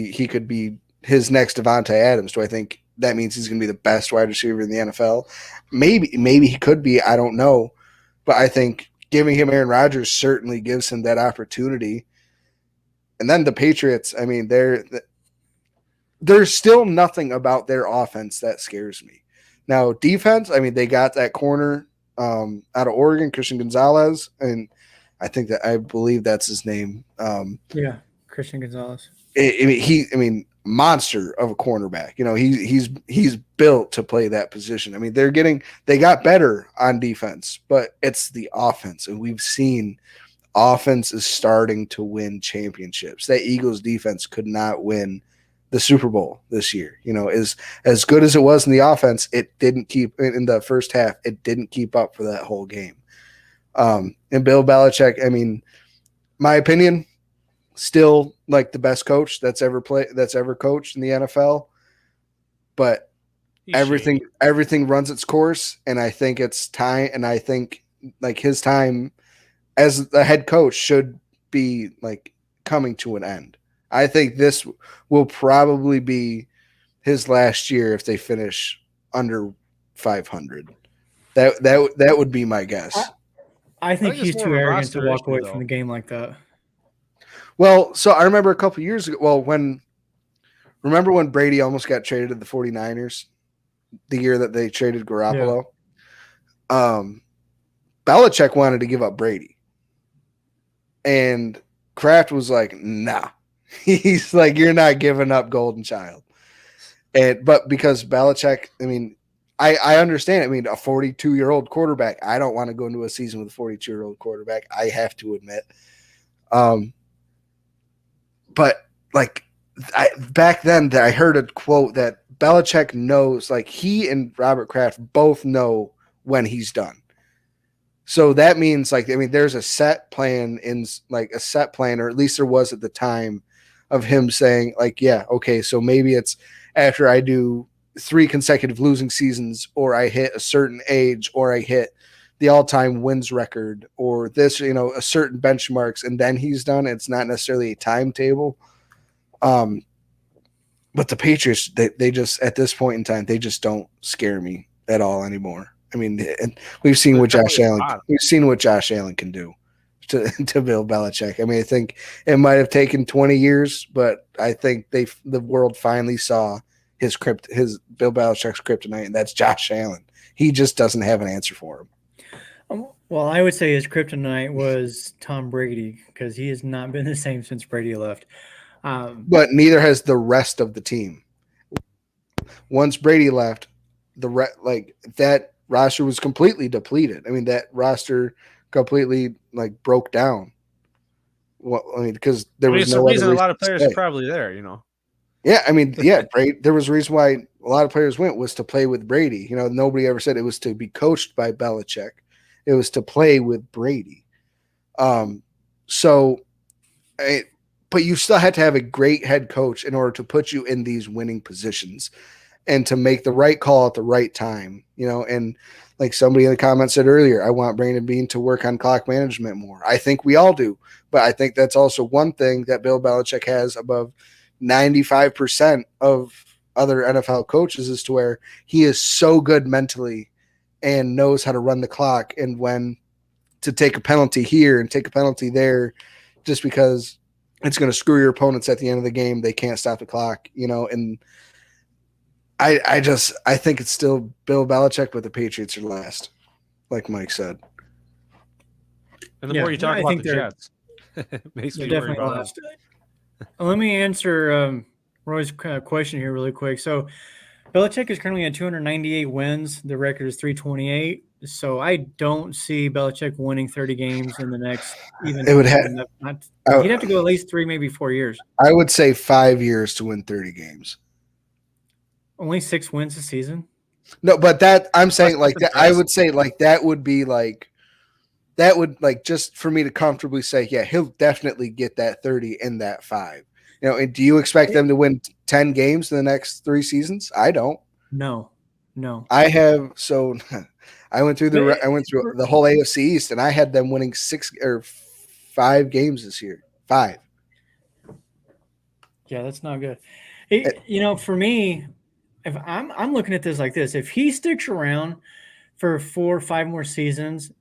be his next Devontae Adams. Do I think that means he's going to be the best wide receiver in the NFL? Maybe he could be. I don't know. But I think giving him Aaron Rodgers certainly gives him that opportunity. And then the Patriots, I mean, there's still nothing about their offense that scares me. Now, defense, I mean, they got that corner out of Oregon, Christian Gonzalez, and I believe that's his name. Christian Gonzalez. I mean, monster of a cornerback. You know, he's built to play that position. I mean, they got better on defense, but it's the offense, and we've seen offense is starting to win championships. That Eagles defense could not win the Super Bowl this year. You know, as good as it was in the offense, it didn't keep in the first half. It didn't keep up for that whole game. And Bill Belichick, I mean, my opinion, still like the best coach that's ever coached in the NFL. But everything runs its course, and I think it's time. And I think like his time as the head coach should be like coming to an end. I think this will probably be his last year if they finish under 500. That would be my guess. I think he's too arrogant to walk away from the game like that. Well, so I remember a couple of years ago. Well, remember when Brady almost got traded to the 49ers, the year that they traded Garoppolo? Yeah. Belichick wanted to give up Brady, and Kraft was like, "Nah." He's like, "You're not giving up Golden Child." But because Belichick, I mean, I understand. I mean, a 42-year-old quarterback. I don't want to go into a season with a 42-year-old quarterback. I have to admit. But like back then, I heard a quote that Belichick knows, like he and Robert Kraft both know when he's done. So that means, like, I mean, there's a set plan, or at least there was at the time, of him saying, like, yeah, okay, so maybe it's after I do 3 consecutive losing seasons, or I hit a certain age, or I hit the all-time wins record, or this, you know, a certain benchmarks, and then he's done. It's not necessarily a timetable. But the Patriots, they just, at this point in time, they just don't scare me at all anymore. I mean, and we've seen what Josh Allen can do to Bill Belichick. I mean, I think it might have taken 20 years, but I think the world finally saw his Bill Belichick's kryptonite, and that's Josh Allen. He just doesn't have an answer for him. Well, I would say his kryptonite was Tom Brady, because he has not been the same since Brady left. But neither has the rest of the team. Once Brady left, that roster was completely depleted. I mean, that roster completely broke down. Well, I mean, because there was no reason a lot of players are probably there, you know. Yeah, I mean, yeah, there was a reason why a lot of players went, was to play with Brady. You know, nobody ever said it was to be coached by Belichick. It was to play with Brady. But you still had to have a great head coach in order to put you in these winning positions and to make the right call at the right time, you know. And like somebody in the comments said earlier, I want Brandon Beane to work on clock management more. I think we all do, but I think that's also one thing that Bill Belichick has above 95% of other NFL coaches is to where he is so good mentally and knows how to run the clock and when to take a penalty here and take a penalty there just because it's going to screw your opponents at the end of the game. They can't stop the clock, and I think it's still Bill Belichick, but the Patriots are last, like Mike said. And the more you talk about the Jets, it makes me worry about last. Let me answer Roy's question here really quick. So Belichick is currently at 298 wins. The record is 328. So I don't see Belichick winning 30 games in the next. He'd have to go at least 3, maybe 4 years. I would say 5 years to win 30 games. Only 6 wins a season. No, but that I'm saying like that. I would say like that would be like that would like just for me to comfortably say, yeah, he'll definitely get that 30 in that 5. And do you expect them to win 10 games in the next 3 seasons? I don't. No. I have so. I went through the whole AFC East, and I had them winning 6 or 5 games this year. 5. Yeah, that's not good. For me, if I'm looking at this like this, if he sticks around for 4 or 5 more seasons,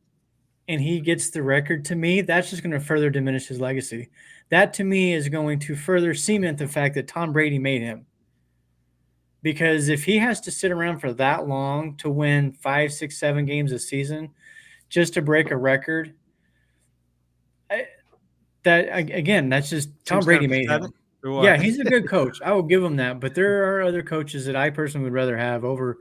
and he gets the record, to me, that's just going to further diminish his legacy. That to me is going to further cement the fact that Tom Brady made him. Because if he has to sit around for that long to win 5, 6, 7 games a season just to break a record, that's just Tom Brady made him. Yeah, he's a good coach. I will give him that. But there are other coaches that I personally would rather have over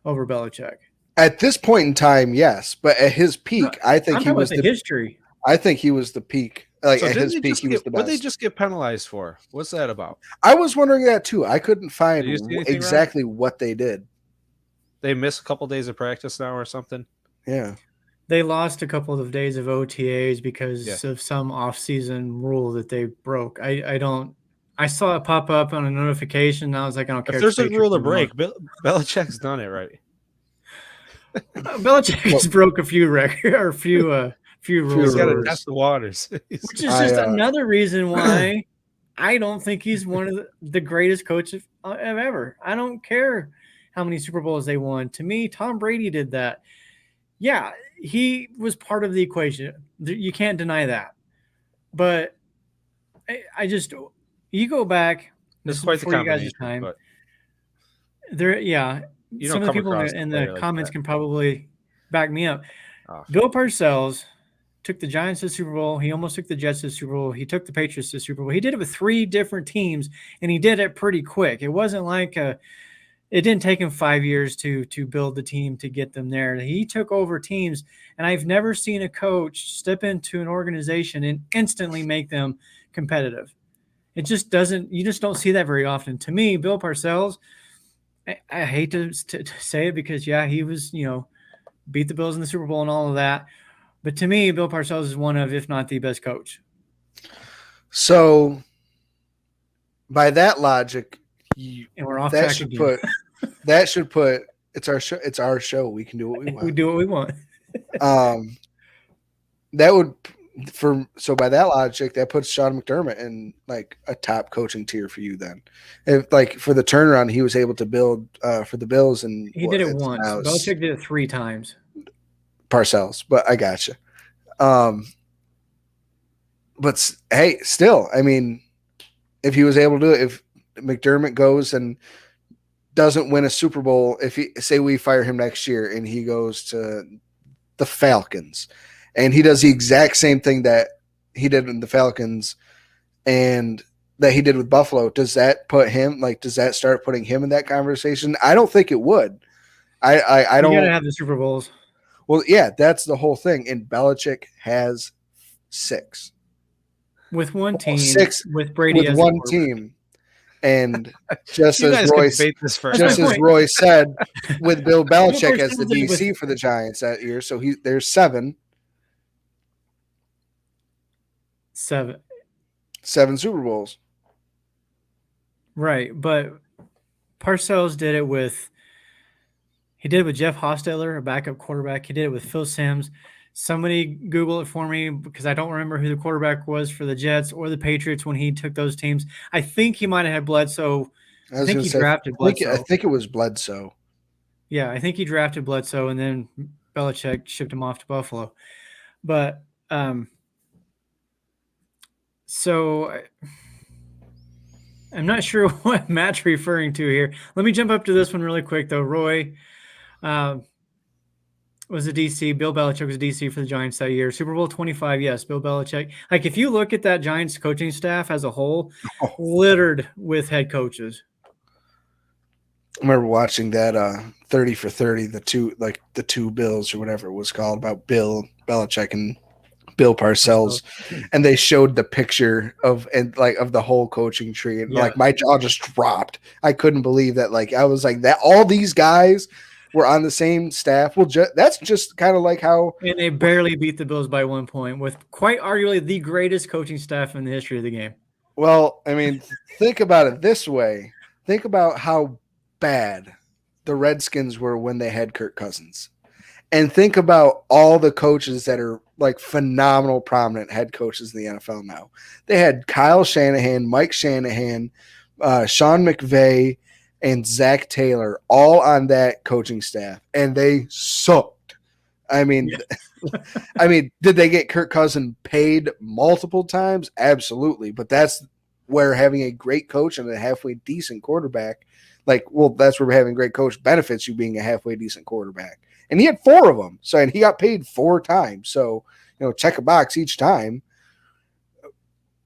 Belichick. At this point in time, yes. But at his peak, I think he was the history. I think he was the peak. Like so at his peak, he was the best. What did they just get penalized for? What's that about? I was wondering that too. I couldn't find exactly what they did. They missed a couple days of practice now or something? Yeah. They lost a couple of days of OTAs because of some off-season rule that they broke. I saw it pop up on a notification. And I was like, I don't care. If there's a rule to break, Belichick's done it right. Belichick has broke a few records or a few rules. He's got to test the waters. Which is just another reason why I don't think he's one of the greatest coaches of ever. I don't care how many Super Bowls they won. To me, Tom Brady did that. Yeah, he was part of the equation. You can't deny that. But you go back. This is quite the combination. Time. Some of the people in the comments can probably back me up. Oh. Bill Parcells took the Giants to the Super Bowl. He almost took the Jets to the Super Bowl. He took the Patriots to the Super Bowl. He did it with 3 different teams, and he did it pretty quick. It wasn't like it didn't take him 5 years to build the team to get them there. He took over teams, and I've never seen a coach step into an organization and instantly make them competitive. It just doesn't – you just don't see that very often. To me, Bill Parcells, I hate to say it because, he was, beat the Bills in the Super Bowl and all of that. But to me, Bill Parcells is one of, if not the best coach. So, by that logic, and we're off track again. It's our show. It's our show. We can do what we want. We do what we want. That would by that logic, that puts Sean McDermott in like a top coaching tier for you. Then, if like for the turnaround he was able to build for the Bills, and he did it once. Belichick did it 3 times. Parcells, but I got you. But hey, still, I mean, if he was able to do it, if McDermott goes and doesn't win a Super Bowl, if he say we fire him next year and he goes to the Falcons and he does the exact same thing that he did in the Falcons and that he did with Buffalo, does that start putting him in that conversation? I don't think it would. I don't. You gotta have the Super Bowls. Well, yeah, that's the whole thing. And Belichick has 6. With one team. 6 with Brady with one team. And just as Roy said, with Bill Belichick as the DC for the Giants that year, so there's 7. 7 Super Bowls. Right, but Parcells did it with Jeff Hostetler, a backup quarterback. He did it with Phil Simms. Somebody Google it for me because I don't remember who the quarterback was for the Jets or the Patriots when he took those teams. I think he might have had Bledsoe. I think he drafted Bledsoe. I think it was Bledsoe. Yeah, I think he drafted Bledsoe, and then Belichick shipped him off to Buffalo. But so I'm not sure what Matt's referring to here. Let me jump up to this one really quick, though. Roy was a DC. Bill Belichick was a DC for the Giants that year. Super Bowl 25, yes, Bill Belichick. Like, if you look at that Giants coaching staff as a whole, littered with head coaches. I remember watching that 30 for 30, the two Bills or whatever it was called, about Bill Belichick and Bill Parcells, and they showed the picture of the whole coaching tree, and like my jaw just dropped. I couldn't believe that. Like, I was like, that all these guys were on the same staff. Well, that's just kind of like how, and they barely beat the Bills by 1 point with quite arguably the greatest coaching staff in the history of the game. Well, I mean, think about it this way. Think about how bad the Redskins were when they had Kirk Cousins. And think about all the coaches that are like phenomenal, prominent head coaches in the NFL now. They had Kyle Shanahan, Mike Shanahan, Sean McVay, and Zach Taylor all on that coaching staff, and they sucked. I mean, did they get Kirk Cousins paid multiple times? Absolutely. But that's where having a great coach and a halfway decent quarterback, that's where having a great coach benefits you being a halfway decent quarterback. And he had 4 of them. So, and he got paid 4 times. So, check a box each time.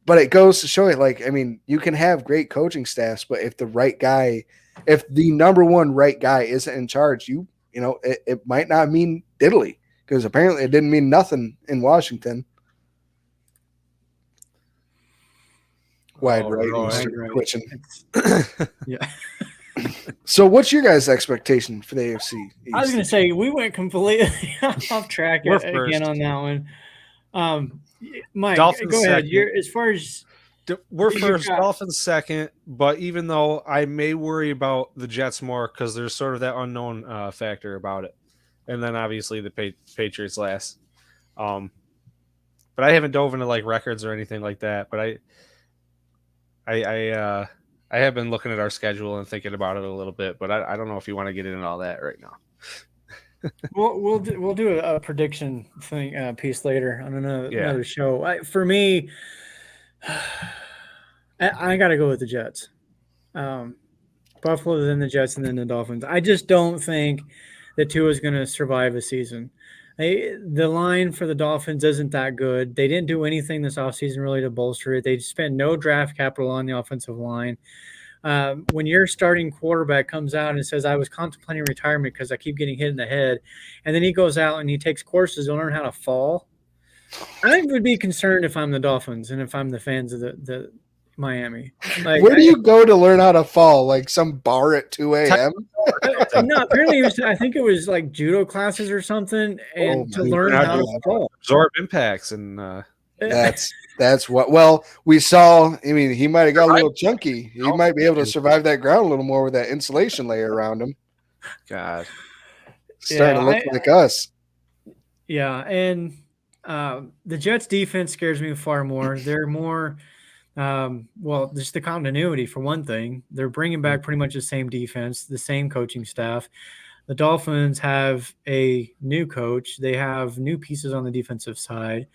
But it goes to show you, you can have great coaching staffs, but if the number one right guy isn't in charge, it might not mean diddly, because apparently it didn't mean nothing in Washington. Wide right. Twitching. Yeah. So what's your guys' expectation for the AFC East? I was going to say, we went completely off track again on that one. Mike, Dolphins go ahead. Second. We're first, Dolphins second, but even though I may worry about the Jets more because there's sort of that unknown factor about it. And then obviously the Patriots last. But I haven't dove into records or anything like that, but I have been looking at our schedule and thinking about it a little bit, but I don't know if you want to get into all that right now. We'll do a prediction thing piece later on another show. For me, I got to go with the Jets. Buffalo, then the Jets, and then the Dolphins. I just don't think that Tua is going to survive a season. The line for the Dolphins isn't that good. They didn't do anything this offseason really to bolster it. They spent no draft capital on the offensive line. When your starting quarterback comes out and says, I was contemplating retirement because I keep getting hit in the head, and then he goes out and he takes courses to learn how to fall, I would be concerned if I'm the Dolphins and if I'm the fans of the Miami. Where do you go to learn how to fall? Like some bar at 2 a.m.? No, apparently I think it was like judo classes or something, and to learn how to fall. Absorb impacts and That's what. Well, we saw. I mean, he might have got a little chunky. He might be able to survive that ground a little more with that insulation layer around him. God, starting to look like us. Yeah, and the Jets' defense scares me far more. They're more, just the continuity for one thing. They're bringing back pretty much the same defense, the same coaching staff. The Dolphins have a new coach. They have new pieces on the defensive side.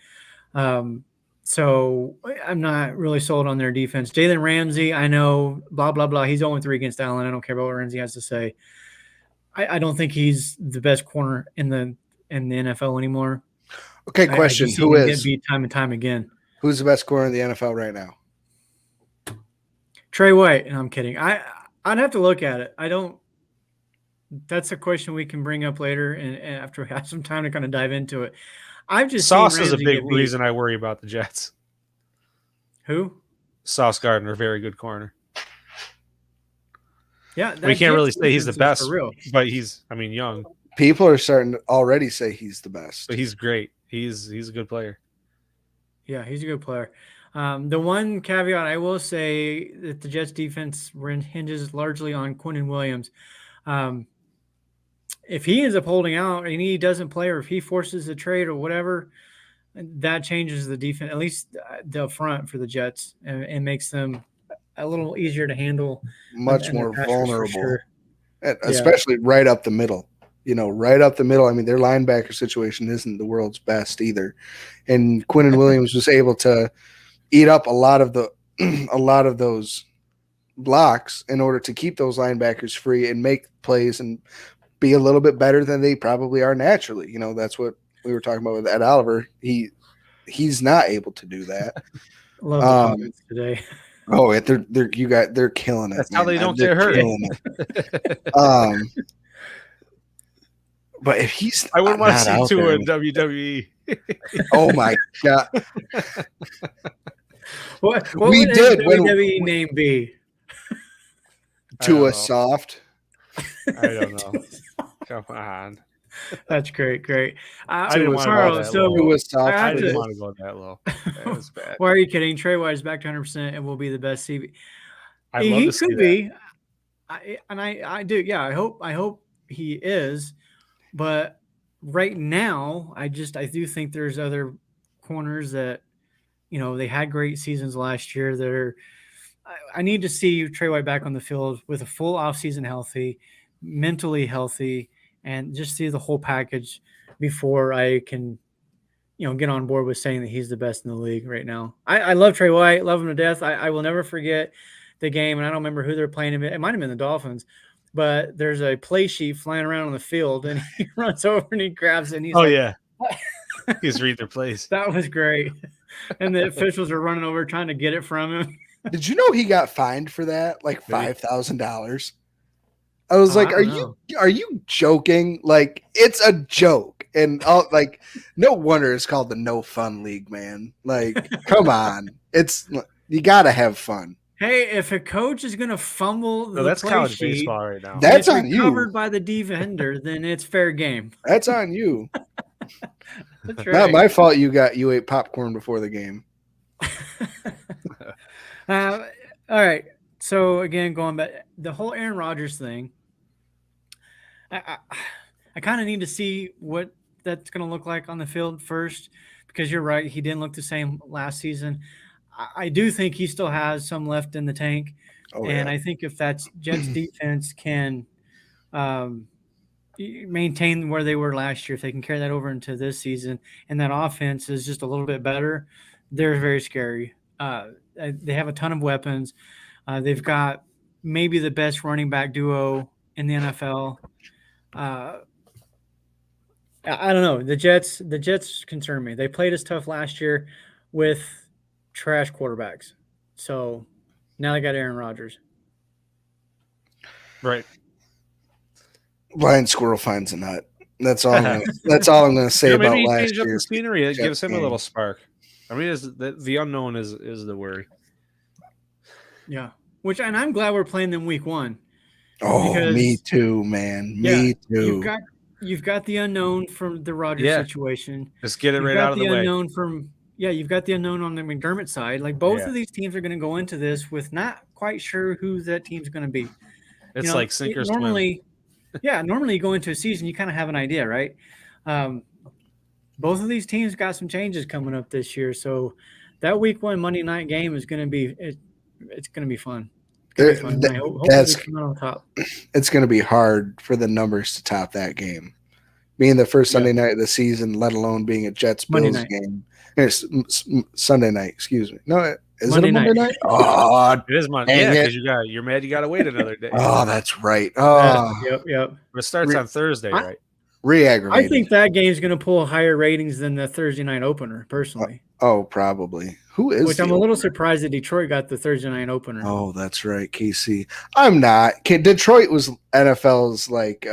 So I'm not really sold on their defense. Jalen Ramsey, I know, blah, blah, blah. He's 0-3 against Allen. I don't care about what Ramsey has to say. I don't think he's the best corner in the NFL anymore. Okay, question. Who is? Get beat time and time again. Who's the best corner in the NFL right now? Trey White. And I'm kidding. I'd have to look at it. I don't. That's a question we can bring up later, and after we have some time to kind of dive into it. I've just Sauce is a big reason I worry about the Jets. Who? Sauce Gardner, very good corner. Yeah, we can't really say he's the best, but he's, young. People are starting to already say he's the best. But he's great. He's a good player. Yeah, he's a good player. The one caveat I will say that the Jets defense hinges largely on Quinnen Williams. if he ends up holding out and he doesn't play, or if he forces a trade or whatever, that changes the defense, at least the front for the Jets, and makes them a little easier to handle. Much and their more pass rush for vulnerable, sure. especially right up the middle. Right up the middle. I mean, their linebacker situation isn't the world's best either, and Quinnen Williams was able to eat up a lot of those blocks in order to keep those linebackers free and make plays and be a little bit better than they probably are naturally. That's what we were talking about with Ed Oliver. He's not able to do that. Love the comments today. Oh, they're killing it. That's how they don't get hurt. But if he's, I wouldn't want to not see out two there- in WWE. Oh my god! What We would did his when- WWE name be? I don't know. Tua soft. I don't know. Come on. That's great. I didn't want to Carl, go that so low. Tua soft. I I have didn't to- want to go that low. That was bad. Why are you kidding? Trey White is back to 100% and will be the best CB. I'd love He to see could that. be. I do. Yeah, I hope he is. But right now, I do think there's other corners that, they had great seasons last year that are. I need to see Trey White back on the field with a full offseason healthy, mentally healthy, and just see the whole package before I can, get on board with saying that he's the best in the league right now. I love Trey White, love him to death. I will never forget the game, and I don't remember who they're playing. It might have been the Dolphins, but there's a play sheet flying around on the field, and he runs over and he grabs it, and he's like, Yeah. He's read their plays. that was great. And the officials are running over trying to get it from him. Did you know he got fined for that? Like $5,000. I was like, I don't are you joking? Like, it's a joke. And no wonder it's called the No Fun League, man. Like, come on. You gotta have fun. Hey, if a coach is going to fumble No, the that's play college sheet, baseball right now. That's it's on you. recovered by the defender, then it's fair game. That's on you. That's Not right. my fault you ate popcorn before the game. All right. So again, going back, the whole Aaron Rodgers thing, I kind of need to see what that's going to look like on the field first, because you're right. He didn't look the same last season. I do think he still has some left in the tank. Oh, And yeah. I think if that's Jets defense can maintain where they were last year, if they can carry that over into this season, and that offense is just a little bit better, they're very scary. They have a ton of weapons. They've got maybe the best running back duo in the NFL. I don't know. The Jets concern me. They played us tough last year with trash quarterbacks. So now they got Aaron Rodgers. Right. Blind squirrel finds a nut. That's all. That's all I'm going to say Yeah, about maybe he last changed up the year's. scenery. It Jets gives him a game. little spark. I mean, the unknown is the worry. Yeah. And I'm glad we're playing them week one. Oh, because- me too, man. Me too. You've got the unknown from the Rodgers Yeah. situation. Just get it You've right got out of the way. unknown you've got the unknown on the McDermott side. Like both Yeah. of these teams are going to go into this with not quite sure who that team's going to be. It's like sink or swim. Normally you go into a season, you kind of have an idea, right? Both of these teams got some changes coming up this year, so that week one Monday night game is going to be it's going to be fun. It's gonna be fun. Hopefully we come out on top. It's going to be hard for the numbers to top that game. Being the first Sunday night of the season, let alone being a Jets Monday Bills night. game. Sunday night, excuse me. No, is Monday it a Monday night. night? Oh, It is Monday. Dang Yeah, it. because you're mad you got to wait another day. oh, that's right. Oh, Yep. It starts on Thursday, right? re-aggravated. I think that game's going to pull higher ratings than the Thursday night opener, personally. Oh, probably. Who is Which the I'm a little surprised that Detroit got the Thursday night opener. Oh, that's right, KC. I'm not. Detroit was NFL's like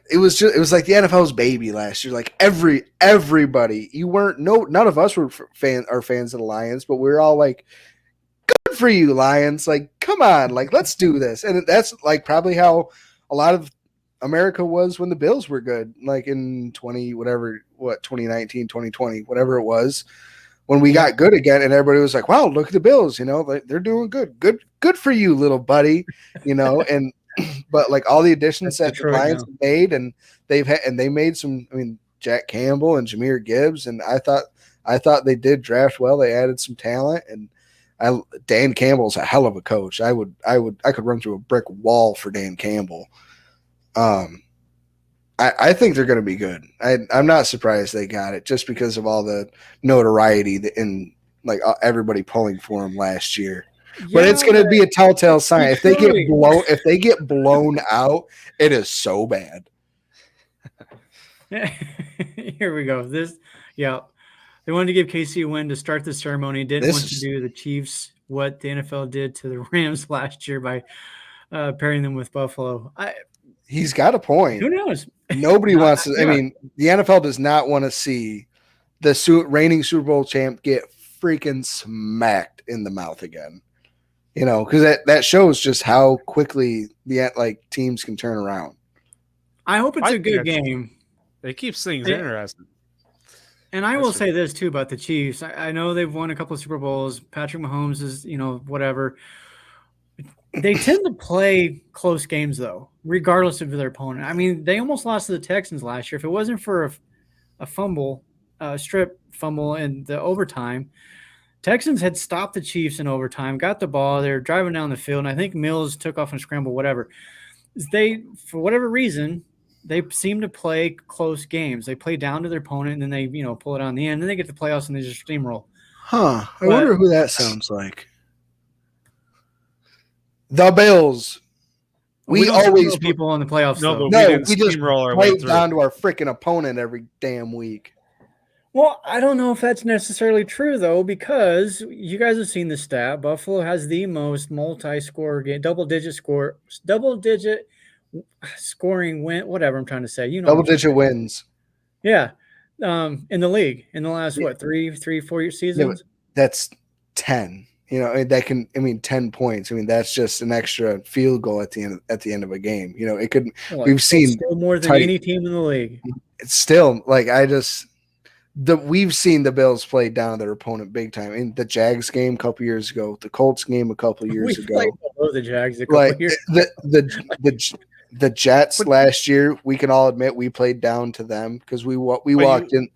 it was like the NFL's baby last year. Like everybody, none of us were fans of the Lions, but we were all like, good for you, Lions. Like, come on, like let's do this. And that's like probably how a lot of America was when the Bills were good, like in 2019, 2020, whatever it was. When we got good again, and everybody was like, "Wow, look at the Bills! They're doing good. Good for you, little buddy." And but like all the additions That's that the Detroit Lions now. made, and they made some. I mean, Jack Campbell and Jameer Gibbs, and I thought they did draft well. They added some talent, and Dan Campbell's a hell of a coach. I could run through a brick wall for Dan Campbell. I think they're going to be good. I'm not surprised they got it just because of all the notoriety and like everybody pulling for them last year. But it's going to be a telltale sign. If they get blown out, it is so bad. Here we go. They wanted to give KC a win to start the ceremony. Didn't want to do the Chiefs what the NFL did to the Rams last year by pairing them with Buffalo. He's got a point. Who knows? Nobody wants to. I mean, the NFL does not want to see the reigning Super Bowl champ get freaking smacked in the mouth again. You know, because that shows just how quickly the teams can turn around. I hope it's a good game. It keeps things interesting. And I will say this too about the Chiefs. I know they've won a couple of Super Bowls. Patrick Mahomes is, whatever. They tend to play close games, though, regardless of their opponent. I mean, they almost lost to the Texans last year. If it wasn't for a strip fumble in the overtime, Texans had stopped the Chiefs in overtime, got the ball. They were driving down the field, and I think Mills took off and scrambled, whatever. For whatever reason, they seem to play close games. They play down to their opponent, and then they, pull it on the end. Then they get to the playoffs, and they just steamroll. I wonder who that sounds like. The Bills. We always people in the playoffs. No, we just play down to our freaking opponent every damn week. Well, I don't know if that's necessarily true, though, because you guys have seen the stat. Buffalo has the most multi-score game, double-digit scoring win, whatever I'm trying to say. Double-digit wins. Yeah. In the league in the last, 3-4 seasons? Yeah, that's 10. That can, 10 points. That's just an extra field goal at the end of a game. It could, we've seen still more than any team in the league. It's still we've seen the Bills play down their opponent big time in the Jags game a couple years ago, the Colts game a couple years ago. The Jags a couple years ago. The Jets last year, we can all admit we played down to them because we walked in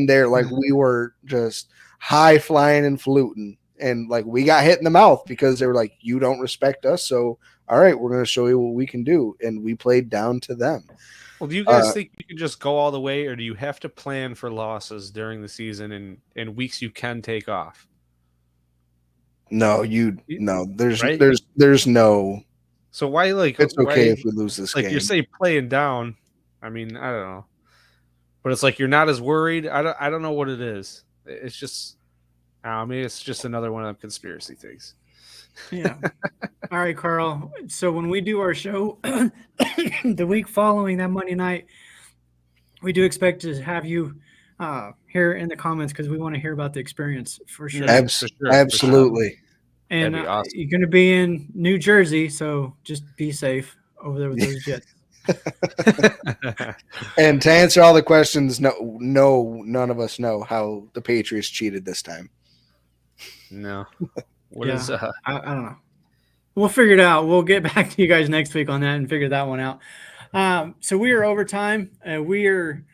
there like we were just high flying and fluting. And we got hit in the mouth because they were like, you don't respect us. So, all right, we're going to show you what we can do. And we played down to them. Well, do you guys think you can just go all the way, or do you have to plan for losses during the season and weeks you can take off? No, there's no. So why it's okay if we lose this game? You say playing down. I mean, I don't know. But it's like you're not as worried. I don't know what it is. It's just it's just another one of them conspiracy things. Yeah. All right, Carl. So when we do our show the week following that Monday night, we do expect to have you here in the comments because we want to hear about the experience for sure. Absolutely. And awesome. You're going to be in New Jersey, so just be safe over there with those Jets. And to answer all the questions, no, none of us know how the Patriots cheated this time. No. I don't know. We'll figure it out. We'll get back to you guys next week on that and figure that one out. So we are overtime. We're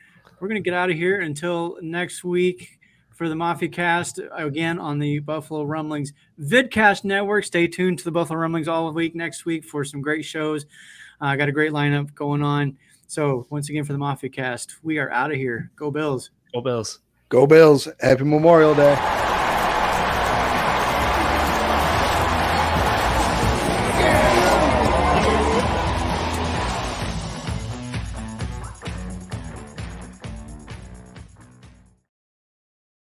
going to get out of here until next week for the Mafia Cast, again on the Buffalo Rumblings Vidcast Network. Stay tuned to the Buffalo Rumblings all week next week for some great shows. Got a great lineup going on. So once again for the Mafia Cast, we are out of here. Go Bills. Go Bills. Go Bills. Happy Memorial Day.